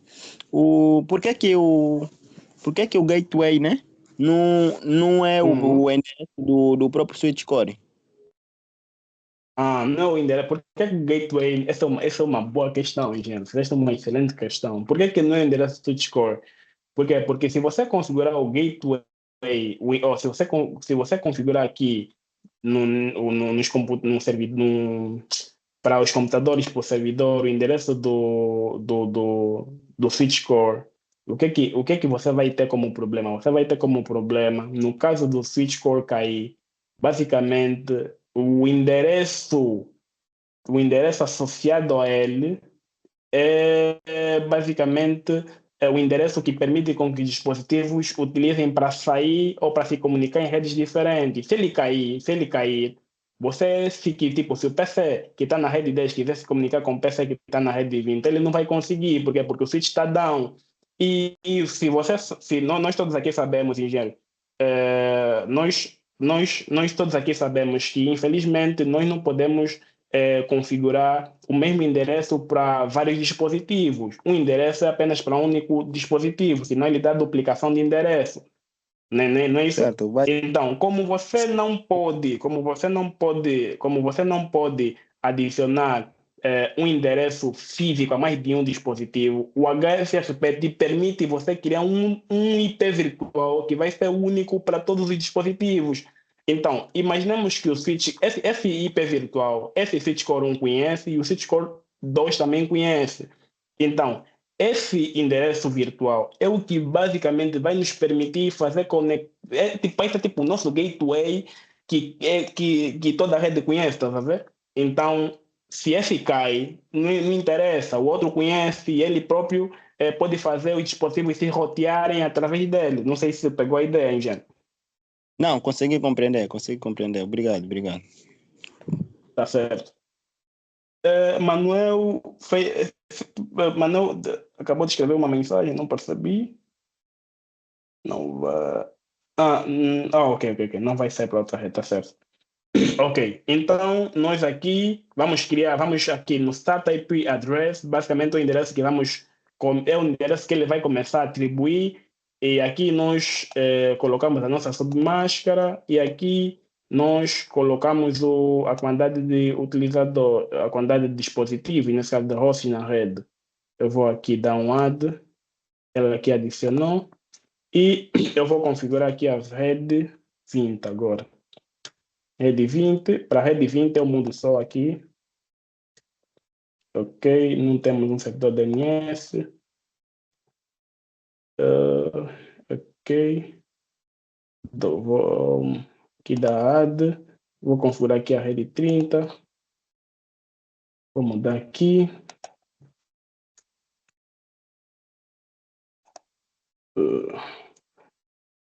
B: Por que que o gateway, né? Não é
A: Uhum.
B: o endereço do próprio switch core?
A: Não, ainda por que que o gateway? Essa é uma boa questão, gente. Essa é uma excelente questão. Por que que não é endereço switch core? Por quê? Porque se você configurar o gateway, ou se você configurar aqui nos no servidor, para os computadores por servidor, o endereço do switch core, o que que você vai ter como problema? Você vai ter como problema, no caso do switch core cair, basicamente o endereço associado a ele é basicamente o endereço que permite com que os dispositivos utilizem para sair ou para se comunicar em redes diferentes. Se ele cair, você fique, tipo, se o PC que está na rede 10 quiser se comunicar com o PC que está na rede 20, ele não vai conseguir, porque o switch está down. E se nós todos aqui sabemos, engenheiro, nós todos aqui sabemos que, infelizmente, nós não podemos configurar o mesmo endereço para vários dispositivos. Um endereço é apenas para um único dispositivo, senão ele dá duplicação de endereço. Não é isso?
B: Certo, vai.
A: Então, como você não pode adicionar um endereço físico a mais de um dispositivo, o HSFP te permite você criar um IP virtual que vai ser único para todos os dispositivos. Então, imaginemos que esse IP virtual, esse switch core 1 conhece e o switch core 2 também conhece. Então, esse endereço virtual é o que basicamente vai nos permitir fazer conexão. É tipo o nosso gateway que toda a rede conhece, tá a ver? Então, se esse cai, não interessa, o outro conhece e ele próprio pode fazer os dispositivos se rotearem através dele. Não sei se você pegou a ideia, engenheiro.
B: Não, consegui compreender, consegui compreender. Obrigado, obrigado.
A: Tá certo. Manuel acabou de escrever uma mensagem, não percebi. Não vai. Ok, ok, ok. Não vai sair para outra rede, tá certo. Ok, então nós aqui vamos aqui no Start IP Address, basicamente o endereço que é o endereço que ele vai começar a atribuir, e aqui nós colocamos a nossa submáscara, e aqui nós colocamos a quantidade de utilizador, a quantidade de dispositivo, e nesse caso de host na rede. Eu vou aqui dar um add, ela aqui adicionou, e eu vou configurar aqui a rede 20 agora. Rede 20, para rede 20 eu mudo só aqui, ok? Não temos um servidor DNS, ok? Vou aqui dar add, vou configurar aqui a rede 30, vou mudar aqui.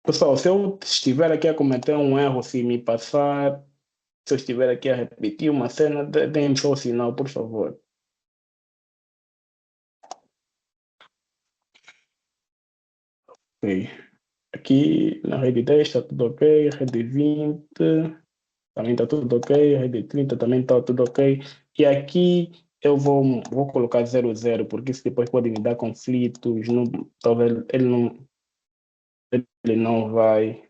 A: Pessoal, se eu estiver aqui a cometer um erro, se me passar, se eu estiver aqui a repetir uma cena, deem só o sinal, por favor. Ok. Aqui na rede 10 está tudo ok, rede 20 também está tudo ok, rede 30 também está tudo ok. E aqui eu vou colocar 00, porque isso depois pode me dar conflitos. Não, talvez ele não vai.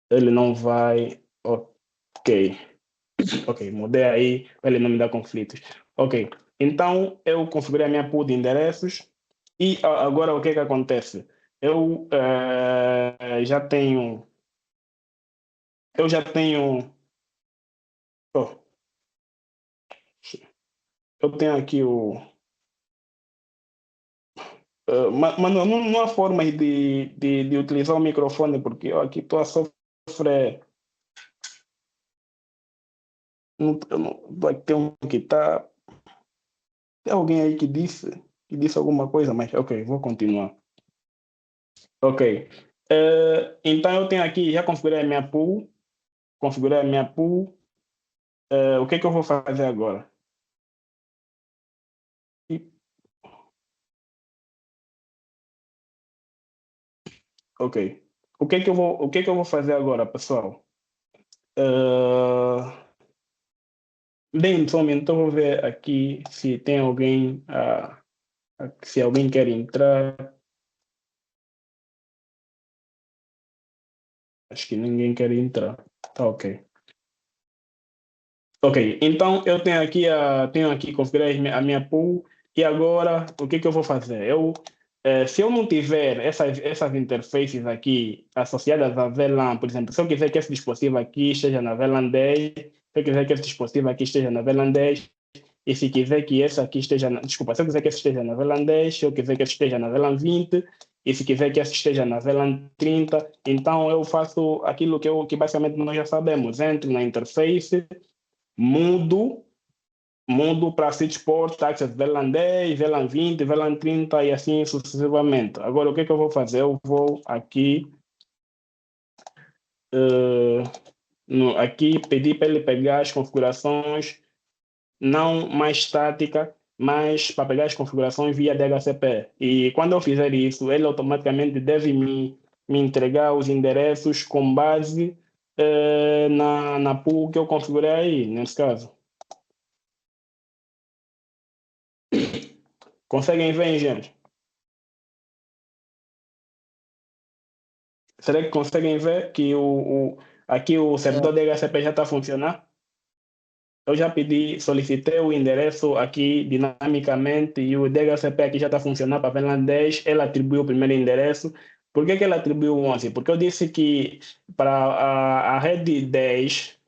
A: Ele não vai. Ok. Ok, mudei aí, ele não me dá conflitos. Ok. Então eu configurei a minha pool de endereços e agora o que que acontece? Eu já tenho. Eu já tenho. Oh, eu tenho aqui o. Mas não há formas de utilizar o microfone, porque eu aqui estou a sofrer. Não, eu não, vai ter um que está. Tem alguém aí que disse alguma coisa, mas ok, vou continuar. Ok. Então eu tenho aqui, já configurei a minha pool. Configurei a minha pool. O que que eu vou fazer agora? E- Ok. O que que eu vou fazer agora, pessoal? Eh, Deem só um minuto, eu vou ver aqui se tem alguém, se alguém quer entrar. Acho que ninguém quer entrar. Tá ok. Ok, então eu tenho aqui configurar a minha pool e agora o que eu vou fazer? Se eu não tiver essas interfaces aqui associadas à VLAN, por exemplo, se eu quiser que esse dispositivo aqui esteja na VLAN 10, se eu quiser que esse dispositivo aqui esteja na VLAN 10, e se quiser que esse aqui esteja desculpa, se eu quiser que esse esteja na VLAN 10, se eu quiser que esse esteja na VLAN 20, e se quiser que esse esteja na VLAN 30, então eu faço aquilo que basicamente nós já sabemos. Entro na interface, mudo para Switchport, Access VLAN 10, VLAN 20, VLAN 30 e assim sucessivamente. Agora, o que eu vou fazer? Eu vou aqui, aqui pedir para ele pegar as configurações, não mais estática, mas para pegar as configurações via DHCP. E quando eu fizer isso, ele automaticamente deve me entregar os endereços com base na pool que eu configurei aí, nesse caso. Conseguem ver, engenheiros? Será que conseguem ver que aqui o servidor DHCP já está a funcionar? Eu já solicitei o endereço aqui dinamicamente e o DHCP aqui já está a funcionar para a VLAN 10. Ele atribuiu o primeiro endereço. Por que ele atribuiu o 11? Porque eu disse que para a rede 10,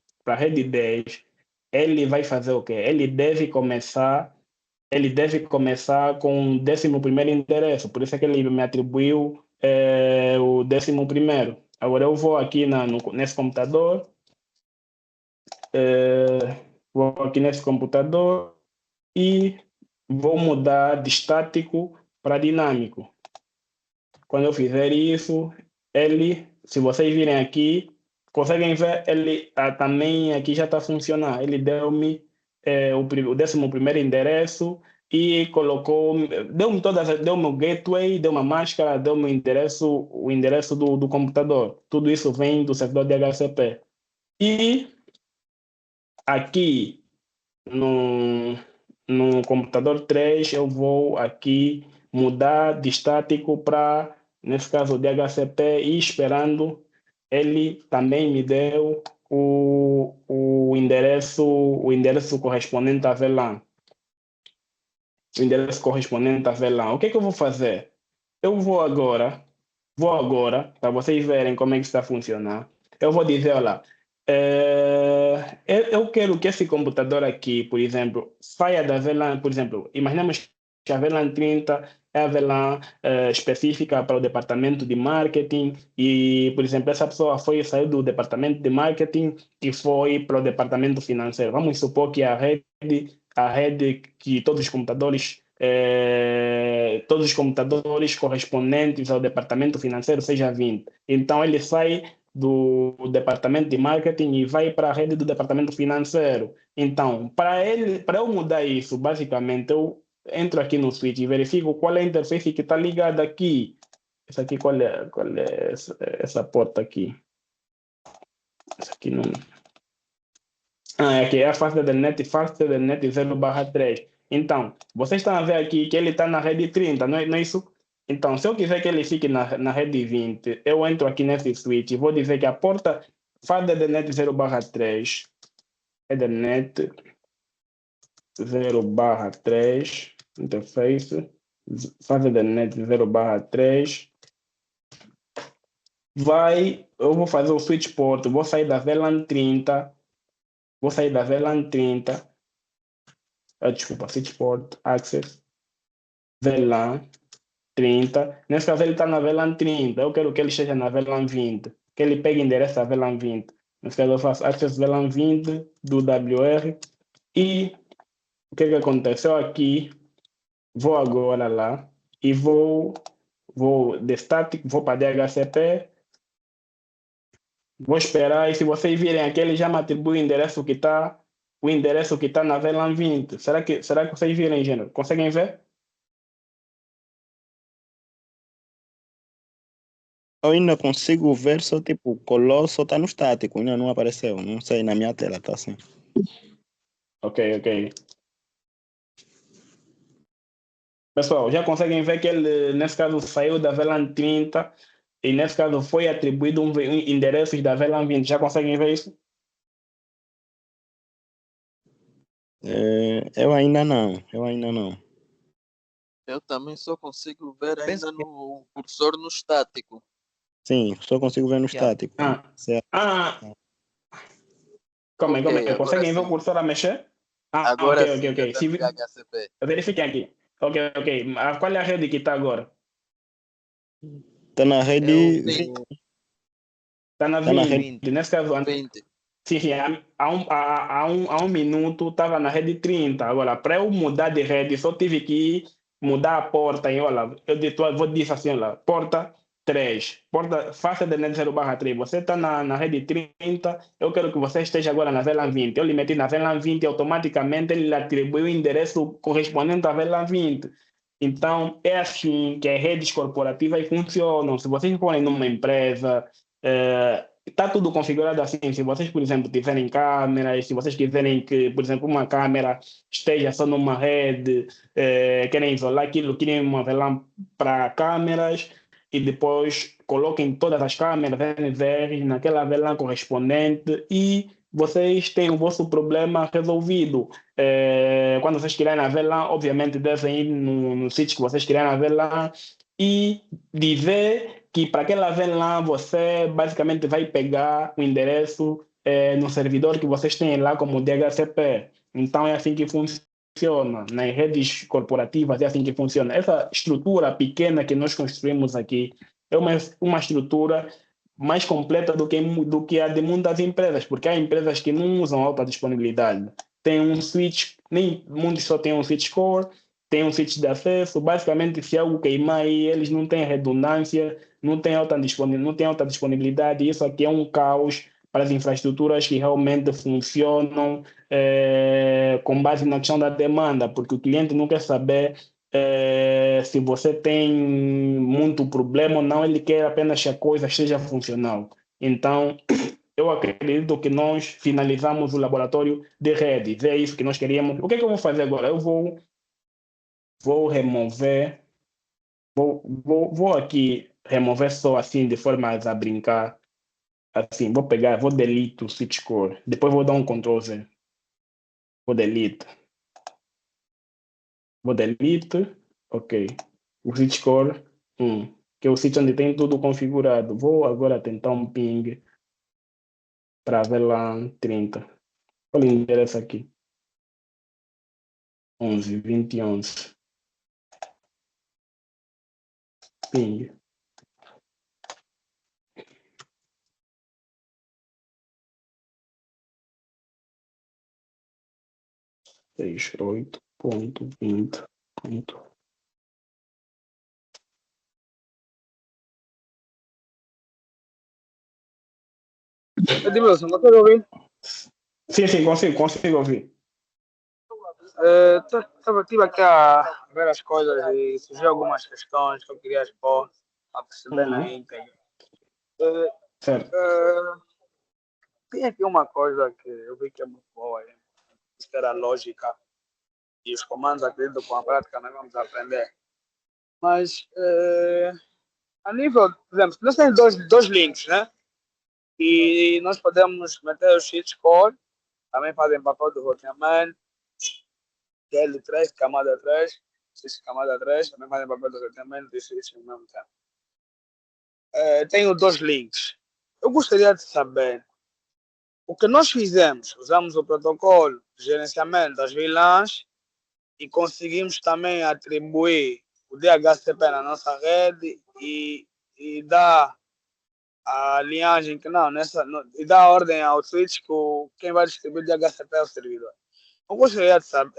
A: ele vai fazer o quê? Ele deve começar com o 11º endereço, por isso é que ele me atribuiu o 11º. Agora eu vou aqui nesse computador, e vou mudar de estático para dinâmico. Quando eu fizer isso, se vocês virem aqui, conseguem ver, ele também aqui já está funcionando. Ele deu-me o 11º endereço e deu-me o gateway, deu uma máscara, deu-me o endereço do computador. Tudo isso vem do servidor DHCP. E aqui no computador 3, eu vou aqui mudar de estático para, nesse caso, DHCP, e esperando, ele também me deu o endereço correspondente à VLAN. O endereço correspondente à VLAN. O que eu vou fazer? Eu vou agora, para vocês verem como é que está a funcionar. Eu vou dizer, olha, eu quero que esse computador aqui, por exemplo, saia da VLAN, por exemplo, imaginemos que a VLAN 30 é a VLAN específica para o departamento de marketing e, por exemplo, essa pessoa saiu do departamento de marketing e foi para o departamento financeiro. Vamos supor que a rede que todos os computadores correspondentes ao departamento financeiro seja 20. Então, ele sai do departamento de marketing e vai para a rede do departamento financeiro. Então, para eu mudar isso, basicamente, eu entro aqui no switch e verifico qual é a interface que está ligada aqui. Essa aqui, qual é essa porta aqui? Essa aqui não... aqui é a Fastnet 0/3. Então, vocês estão a ver aqui que ele está na rede 30, não é isso? Então, se eu quiser que ele fique na rede 20, eu entro aqui nesse switch e vou dizer que a porta Fastnet 0/3, Ethernet 0/3, interface, Fastnet 0/3, eu vou fazer o switch port, vou sair da VLAN 30, desculpa, switch port, access, VLAN 30. Nesse caso, ele está na VLAN 30. Eu quero que ele esteja na VLAN 20. Que ele pegue endereço da VLAN 20. Nesse caso, eu faço access VLAN 20 do WR. E o que aconteceu aqui? Vou agora lá e vou de static, vou para DHCP. Vou esperar. E se vocês virem aqui, ele já me atribui o endereço que está na VLAN 20. Será que vocês viram, engenheiro? Conseguem ver?
B: Eu ainda consigo ver, só tipo, o Colosso está no estático, ainda não apareceu. Não sei, na minha tela tá assim.
A: Ok. Pessoal, já conseguem ver que ele, nesse caso, saiu da VLAN 30 e, nesse caso, foi atribuído um endereço da VLAN 20. Já conseguem ver isso?
B: Eu ainda não.
G: Eu também só consigo ver ainda no cursor no estático.
B: Sim, só consigo ver no
C: Yeah.
B: estático.
A: Ah.
B: Certo.
A: Calma
G: Ok,
A: aí.
G: agora
A: Conseguem ver o
G: sim.
A: cursor a mexer?
G: Agora sim,
A: Ok.
G: já está no HCP.
A: Verifiquem aqui. Ok. Qual é a rede que está agora?
B: Está na
C: É o
B: rede
C: 20.
A: Está na
B: Tá na
A: 20. Nesse caso,
G: 20.
A: sim, há um minuto estava na rede 30. Agora, para eu mudar de rede, só tive que mudar a porta. E olha, vou dizer assim, olha, porta 3. Porta, faça de net 0/3. Você está na rede 30, eu quero que você esteja agora na VLAN 20. Eu lhe meti na VLAN 20 e automaticamente ele lhe atribuiu o endereço correspondente à VLAN 20. Então, é assim que as redes corporativas funcionam. Se vocês forem numa empresa, está tudo configurado assim. Se vocês, por exemplo, tiverem câmeras, se vocês quiserem que, por exemplo, uma câmera esteja só numa rede, querem isolar aquilo, querem uma VLAN para câmeras e depois coloquem todas as câmeras NVR naquela VLAN correspondente e vocês têm o vosso problema resolvido. Quando vocês criarem a VLAN, obviamente devem ir no sítio que vocês criarem a VLAN e dizer que para aquela VLAN você basicamente vai pegar o endereço no servidor que vocês têm lá como DHCP. Então é assim que funciona. Nas redes corporativas é assim que funciona. Essa estrutura pequena que nós construímos aqui é uma estrutura mais completa do que a de muitas empresas, porque há empresas que não usam alta disponibilidade. Tem um switch, nem muitos só tem um switch core, tem um switch de acesso. Basicamente, se algo queimar aí, eles não têm redundância, não têm alta disponibilidade. Isso aqui é um caos para as infraestruturas que realmente funcionam com base na questão da demanda, porque o cliente não quer saber se você tem muito problema ou não, ele quer apenas que a coisa esteja funcional. Então, eu acredito que nós finalizamos o laboratório de redes. É isso que nós queríamos. O que é que eu vou fazer agora? Eu vou remover, vou aqui remover só assim, de forma a brincar. Assim, vou delete o switch core. Depois vou dar um Ctrl Z. Vou delete. Ok. O switch core 1, que é o sítio onde tem tudo configurado. Vou agora tentar um ping para VLAN 30. Olha o endereço aqui. 11, 20 e 11. Ping. Seis, 8.20.
F: Edmilson, consegue ouvir?
A: Sim, consigo ouvir.
F: Estive aqui a ver as coisas e surgiu algumas questões que eu queria expor a perceber na íntegra.
A: Certo.
F: Tem aqui uma coisa que eu vi que é muito boa, isso era a lógica e os comandos, acredito que com a prática nós vamos aprender. Mas a nível, por exemplo, nós temos dois links, né? E nós podemos meter o cheat code, também fazem papel do roteamento, DL3, camada 3, switch camada 3, também fazem papel do roteamento e switch ao mesmo tempo. Tenho dois links. Eu gostaria de saber o que nós fizemos. Usamos o protocolo de gerenciamento das VLANs e conseguimos também atribuir o DHCP na nossa rede e dar a linhagem que não, e dar a ordem ao switch que quem vai distribuir o DHCP é o servidor. Eu gostaria de saber,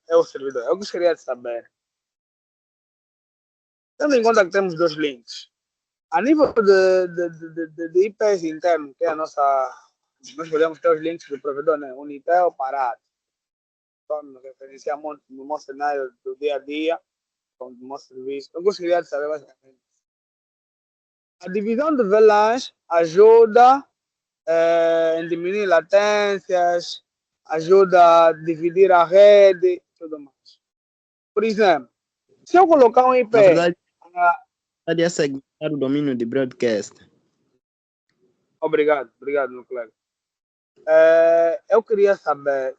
F: é o servidor. Eu gostaria de saber, tendo em conta que temos dois links, a nível de IPs interno, que é a nossa, nós podemos ter os links do provedor, né? Unitel, Parado. Então, referenciamos no nosso cenário do dia a dia, do nosso serviço. Eu gostaria de saber basicamente. A divisão de VLANs ajuda em diminuir latências, ajuda a dividir a rede e tudo mais. Por exemplo, se eu colocar um IP,
B: Na verdade,
F: ah,
B: é segmentar o domínio de broadcast.
F: obrigado, meu colega. Eu queria saber,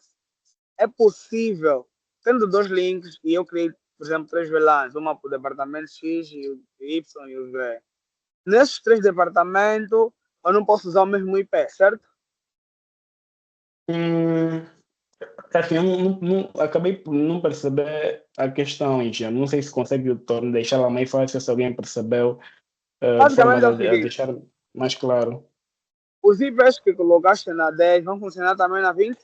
F: é possível, tendo dois links, e eu criei, por exemplo, 3 VLANs, uma para o departamento X e o Y e o Z. Nesses 3 departamentos, eu não posso usar o mesmo IP, certo?
A: Assim, eu acabei por não perceber a questão, já. Não sei se consegue deixá-la mais fácil se alguém percebeu, de forma
F: Basicamente é o
A: a
F: seguinte,
A: deixar mais claro.
F: os IPs que colocaste na 10 vão funcionar também na 20?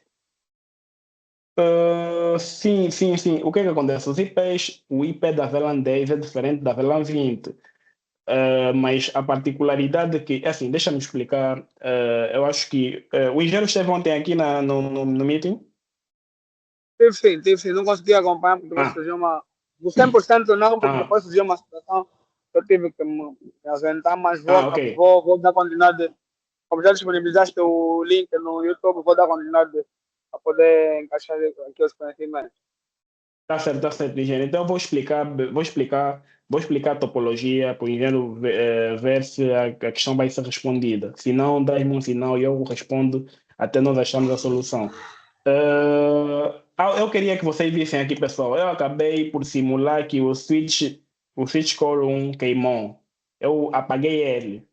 A: Sim, sim, sim. O que é que acontece? Os IPs, o IP da VLAN 10 é diferente da VLAN 20. Mas a particularidade que, assim, deixa-me explicar. Eu acho que o engenheiro esteve ontem aqui no meeting.
F: Tive sim, não consegui acompanhar porque depois
A: Ah,
F: surgiu uma. Do 100% não, porque
A: ah,
F: depois surgiu uma situação que eu tive que me ausentar, mas
A: ok.
F: vou dar continuidade. Como já disponibilizaste o link no YouTube, vou dar continuidade para poder encaixar aqui os conhecimentos.
A: Tá certo, engenheiro. Então eu vou explicar a topologia para o engenheiro ver se a questão vai ser respondida. Se não, dá-me um sinal e eu respondo até nós acharmos a solução. Eu queria que vocês vissem aqui, pessoal. Eu acabei por simular que o switch core 1 queimou. Eu apaguei ele.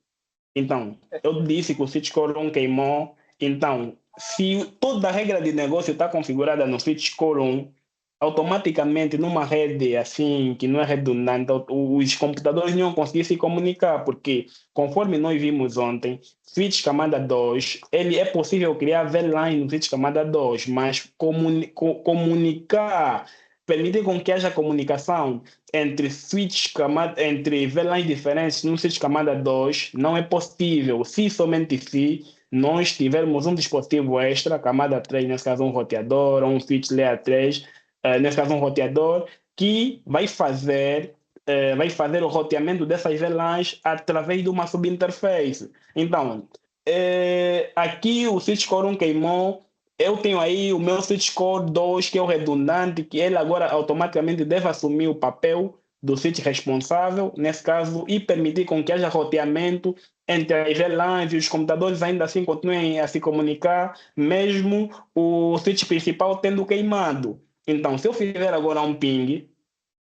A: Então, eu disse que o switch core 1 queimou. Então, se toda a regra de negócio está configurada no switch core 1, automaticamente numa rede assim, que não é redundante, os computadores não iam conseguir se comunicar, porque conforme nós vimos ontem, switch camada 2, ele é possível criar VLAN no switch camada 2, mas comunicar, permitir com que haja comunicação entre VLANs diferentes no switch camada 2 não é possível, se somente se nós tivermos um dispositivo extra, camada 3, nesse caso um roteador, ou um switch layer 3, nesse caso um roteador, que vai fazer o roteamento dessas VLANs através de uma subinterface. Então, aqui o switch core 1 queimou, eu tenho aí o meu switch core 2, que é o redundante, que ele agora automaticamente deve assumir o papel do switch responsável, nesse caso, e permitir com que haja roteamento entre as VLANs e os computadores ainda assim continuem a se comunicar, mesmo o switch principal tendo queimado. Então, se eu fizer agora um ping,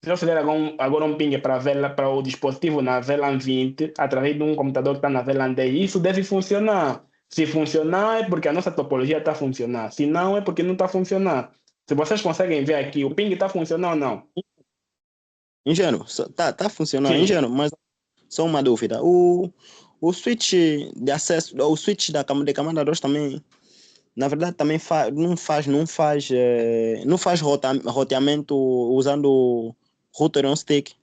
A: se eu fizer agora um ping para o dispositivo na VLAN 20, através de um computador que está na VLAN 10, isso deve funcionar. Se funcionar, é porque a nossa topologia está a funcionar. Se não, é porque não está a funcionar. Se vocês conseguem ver aqui, o ping está funcionando ou não?
B: Ingênuo, tá funcionando,
A: Sim.
B: ingênuo, mas só uma dúvida. O switch de acesso, o switch de camada 2 também, na verdade, também não faz roteamento usando router on stick.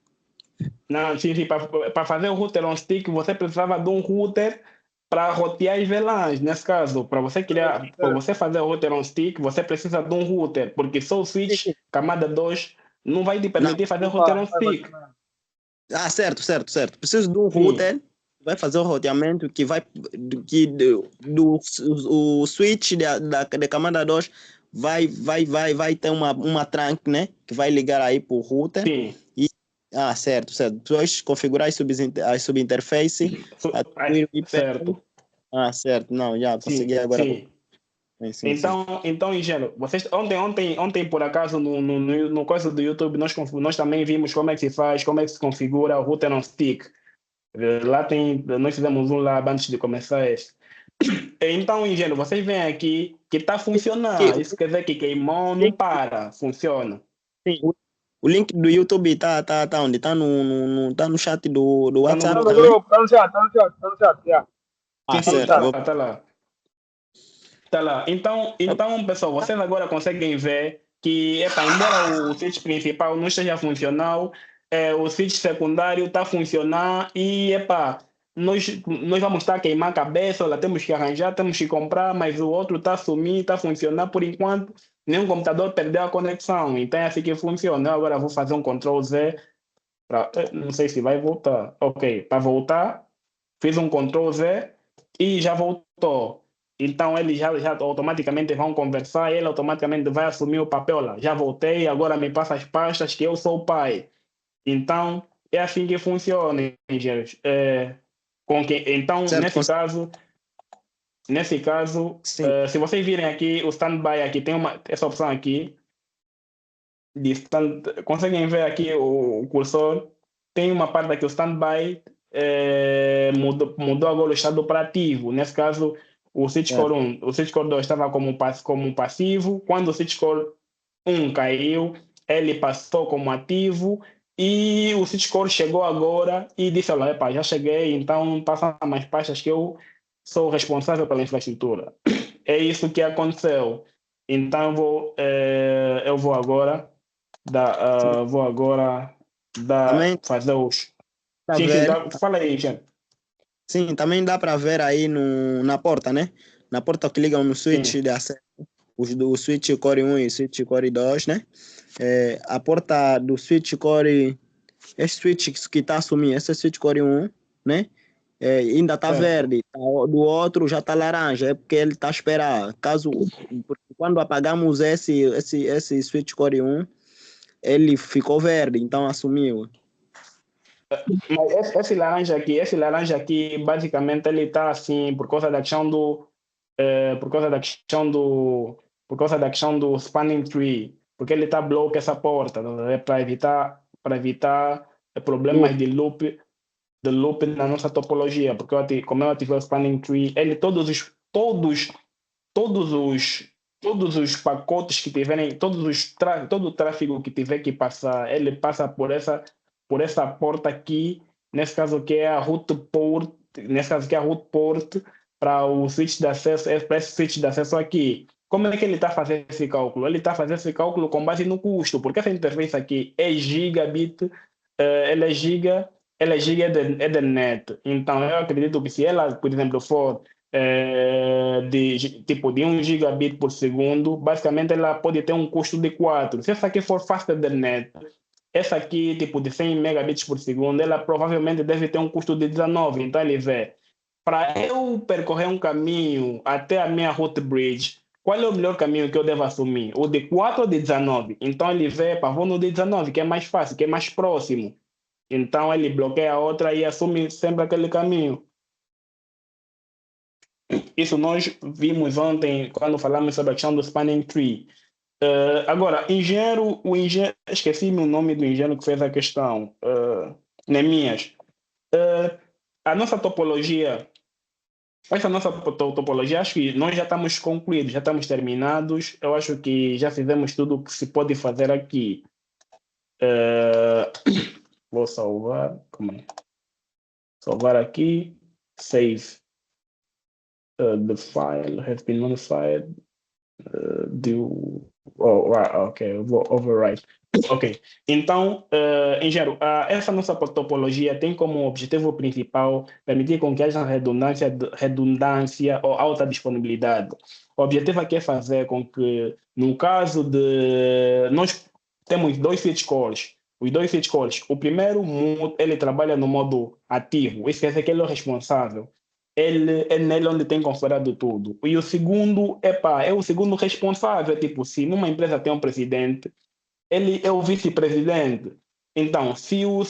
A: Não, sim, para fazer o router on stick, você precisava de um router para rotear as VLANs. Nesse caso, para você fazer o router on stick, você precisa de um router, porque só o switch camada 2 não vai te
B: Não.
A: permitir fazer o router on stick.
B: Certo. Preciso de um
A: Sim.
B: router que vai fazer o roteamento que vai o switch da camada 2 vai ter uma trunk, né, que vai ligar aí para o router.
A: Sim.
B: Certo. Depois configurar as subinterface, atribuir o IP.
A: Certo.
B: Certo. Não, já consegui
A: Sim,
B: agora.
A: sim.
B: Sim.
A: Então, Ingênuo, vocês ontem por acaso no coisa do YouTube nós também vimos como é que se faz, como é que se configura o router on stick. Nós fizemos um lá antes de começar este. Então, Ingênuo, vocês veem aqui que está funcionando. Isso quer dizer que queimou, não para, funciona.
B: Sim, o link do YouTube tá onde? Tá no chat do
A: Tá no
B: WhatsApp
A: grupo.
B: também?
F: Tá no chat, yeah.
A: Sim,
B: Certo.
A: tá lá. Tá lá. Então, pessoal, vocês agora conseguem ver que, embora o switch principal não esteja funcional, o switch secundário está a funcionar e, nós vamos estar a queimar a cabeça, lá temos que arranjar, temos que comprar, mas o outro está a sumir, está a funcionar por enquanto, nenhum computador perdeu a conexão, então é assim que funciona. Eu agora vou fazer um Ctrl Z, não sei se vai voltar. Ok, para voltar, fiz um Ctrl Z e já voltou. Então eles já automaticamente vão conversar, ele automaticamente vai assumir o papel lá. Já voltei, agora me passa as pastas que eu sou o pai. Então é assim que funciona, engenheiros. Então,
B: Certo,
A: nesse caso,
B: sim,
A: se vocês virem aqui, o standby aqui tem essa opção aqui, conseguem ver aqui o cursor, tem uma parte aqui, o standby, mudou agora o estado para ativo. Nesse caso, o
B: certo.
A: Sitcore 1, o Sitcore 2 estava como passivo, quando o Sitcore 1 caiu, ele passou como ativo, e o Sitcore chegou agora e disse, olha, epa, já cheguei, então passa mais pastas que eu sou responsável pela infraestrutura. É isso que aconteceu. Então eu vou agora
B: Também
A: fazer os.
B: para
A: Sim, sim,
B: ver,
A: fala aí, gente.
B: sim, também dá para ver aí na porta, né? Na porta que ligam no switch
A: Sim.
B: de acesso, o switch Core 1 e o switch Core 2, né? A porta do switch Core, esse switch que está assumindo, esse switch Core 1, né? Ainda está
A: Certo.
B: verde, do outro já está laranja, é porque ele está a esperar. Porque quando apagamos esse switch Core 1, ele ficou verde, então assumiu.
A: Mas esse laranja aqui, basicamente, ele está assim por causa da questão por causa da questão por causa da questão do spanning tree, porque ele está bloqueando essa porta, para evitar problemas de loop na nossa topologia, porque como eu ativei o spanning tree, ele todos os todos os pacotes que tiverem, todo o tráfego que tiver que passar, ele passa por essa porta aqui, nesse caso que é a root port, nesse caso que é a root port para o switch de acesso, para esse switch de acesso aqui. Como é que ele está fazendo esse cálculo? Ele está fazendo esse cálculo com base no custo, porque essa interface aqui é gigabit, ela é giga Ethernet. Então, eu acredito que se ela, por exemplo, for de 1 gigabit por segundo, basicamente ela pode ter um custo de 4. Se essa aqui for Fast Ethernet, essa aqui, tipo de 100 megabits por segundo, ela provavelmente deve ter um custo de 19. Então ele vê, para eu percorrer um caminho até a minha route bridge, qual é o melhor caminho que eu devo assumir? O de 4 ou de 19? Então ele vê, pá, vou no de 19, que é mais fácil, que é mais próximo. Então ele bloqueia a outra e assume sempre aquele caminho. Isso nós vimos ontem quando falamos sobre a questão do spanning tree. Agora, esqueci-me o nome do engenheiro que fez a questão, Neemias. A nossa topologia, essa nossa topologia, acho que nós já estamos concluídos, já estamos terminados. Eu acho que já fizemos tudo o que se pode fazer aqui. Vou salvar, como é? Salvar aqui, save. The file has been modified. Ok, eu vou overwrite. Ok, então, engenheiro, essa nossa topologia tem como objetivo principal permitir com que haja redundância ou alta disponibilidade. O objetivo aqui é fazer com que, no caso de... Nós temos dois switch cores. Os dois switch cores, o primeiro, ele trabalha no modo ativo, esse é aquele responsável. Ele é nele onde tem configurado tudo. E o segundo, é o segundo responsável. Tipo, se numa empresa tem um presidente, ele é o vice-presidente. Então, se o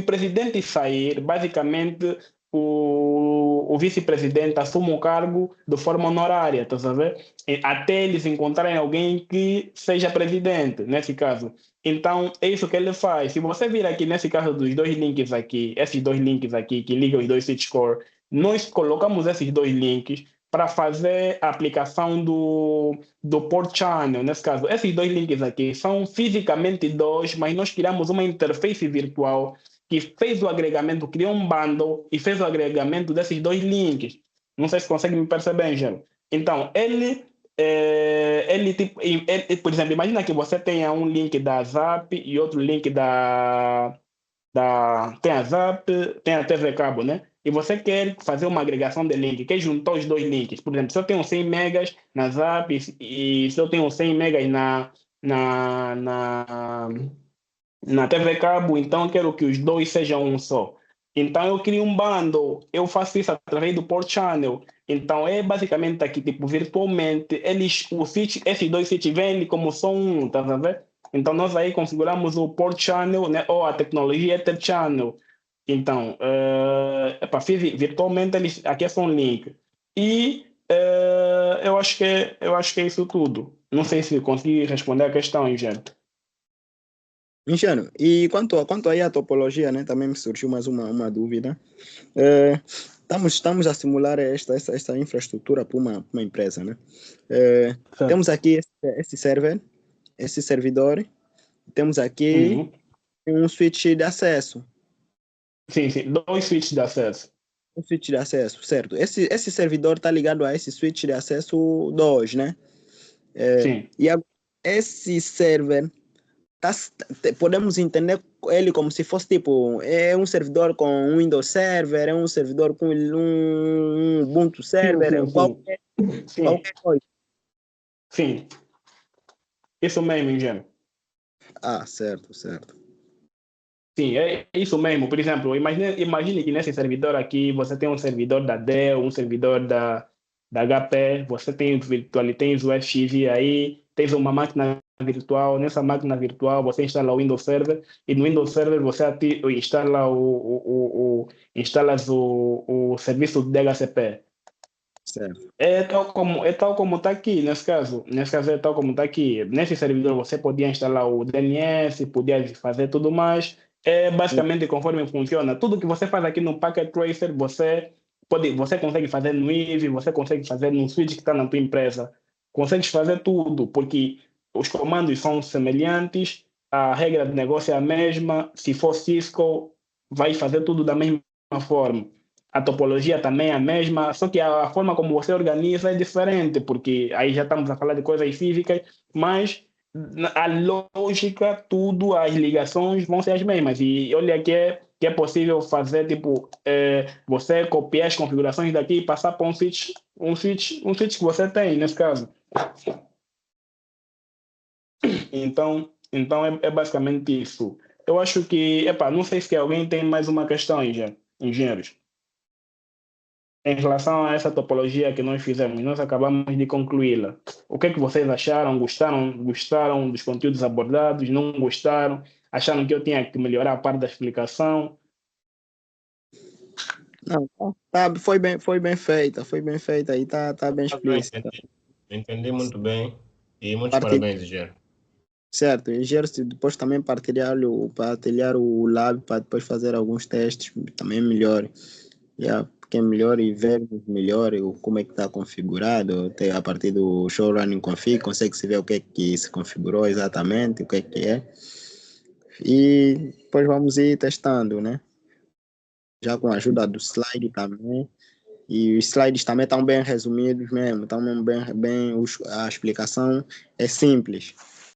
A: presidente sair, basicamente o vice-presidente assume o cargo de forma honorária, tá sabendo? Até eles encontrarem alguém que seja presidente, nesse caso. Então, é isso que ele faz. Se você vir aqui, nesse caso dos dois links aqui, esses dois links aqui que ligam os dois switch core, nós colocamos esses dois links para fazer a aplicação do port channel, nesse caso. Esses dois links aqui são fisicamente dois, mas nós criamos uma interface virtual que fez o agregamento, criou um bundle e fez o agregamento desses dois links. Não sei se consegue me perceber, Angelo. Então, por exemplo, imagina que você tenha um link da Zap e outro link tem a Zap, tem a TV Cabo, né? E você quer fazer uma agregação de link, quer juntar os dois links. Por exemplo, se eu tenho 100 megas na Zap e se eu tenho 100 megas na TV Cabo, então eu quero que os dois sejam um só. Então eu crio um bundle, eu faço isso através do Port Channel. Então é basicamente aqui, tipo, virtualmente, esses dois switches vêm como só um, tá a ver? Então nós aí configuramos o Port Channel, né, ou a tecnologia Ether Channel. Então, fiz virtualmente, aqui é só um link. E eu acho que é isso tudo. Não sei se consegui responder a questão, engenheiro.
B: Engenheiro, e quanto aí à topologia, né? Também me surgiu mais uma dúvida. Eh, estamos a simular essa infraestrutura para uma empresa, né? Temos aqui esse server, esse servidor, temos aqui
A: Uhum.
B: um switch de acesso.
A: Sim, dois switches de acesso.
B: Um switch de acesso, certo. Esse servidor está ligado a esse switch de acesso 2, né?
A: Sim.
B: E esse server, podemos entender ele como se fosse tipo, é um servidor com um Windows Server, é um servidor com um Ubuntu Server, qualquer coisa.
A: Sim. Isso mesmo, engenheiro.
B: Ah, certo.
A: Sim, é isso mesmo. Por exemplo, imagine que nesse servidor aqui você tem um servidor da Dell, um servidor da HP, você tem tens o FXV aí, tens uma máquina virtual. Nessa máquina virtual você instala o Windows Server e no Windows Server você instala instalas o serviço de DHCP.
B: Certo.
A: É tal como está aqui, nesse caso. Nesse caso é tal como está aqui. Nesse servidor você podia instalar o DNS, podia fazer tudo mais. É basicamente conforme funciona. Tudo que você faz aqui no Packet Tracer, você consegue fazer no Eevee, você consegue fazer no switch que está na tua empresa. Consegues fazer tudo, porque os comandos são semelhantes, a regra de negócio é a mesma. Se for Cisco, vai fazer tudo da mesma forma. A topologia também é a mesma, só que a forma como você organiza é diferente, porque aí já estamos a falar de coisas físicas, mas a lógica, tudo, as ligações vão ser as mesmas. E olha que é possível fazer, tipo, você copiar as configurações daqui e passar para um switch que você tem, nesse caso. Então é basicamente isso. Eu acho que, não sei se alguém tem mais uma questão, engenheiros. Em relação a essa topologia que nós fizemos, nós acabamos de concluí-la. O que é que vocês acharam? Gostaram dos conteúdos abordados? Não gostaram? Acharam que eu tinha que melhorar a parte da explicação?
B: Não, foi bem feita e tá bem explícita.
D: Entendi muito bem e muitos
B: Partilha.
D: parabéns, Gero.
B: Certo, e Gerson depois também partilhar o lab para depois fazer alguns testes também melhor. Porque é melhor e ver melhor como é que está configurado, até a partir do show running config, consegue-se ver o que é que se configurou exatamente, o que é. E depois vamos ir testando, né? Já com a ajuda do slide também. E os slides também estão bem resumidos mesmo, estão bem a explicação é simples.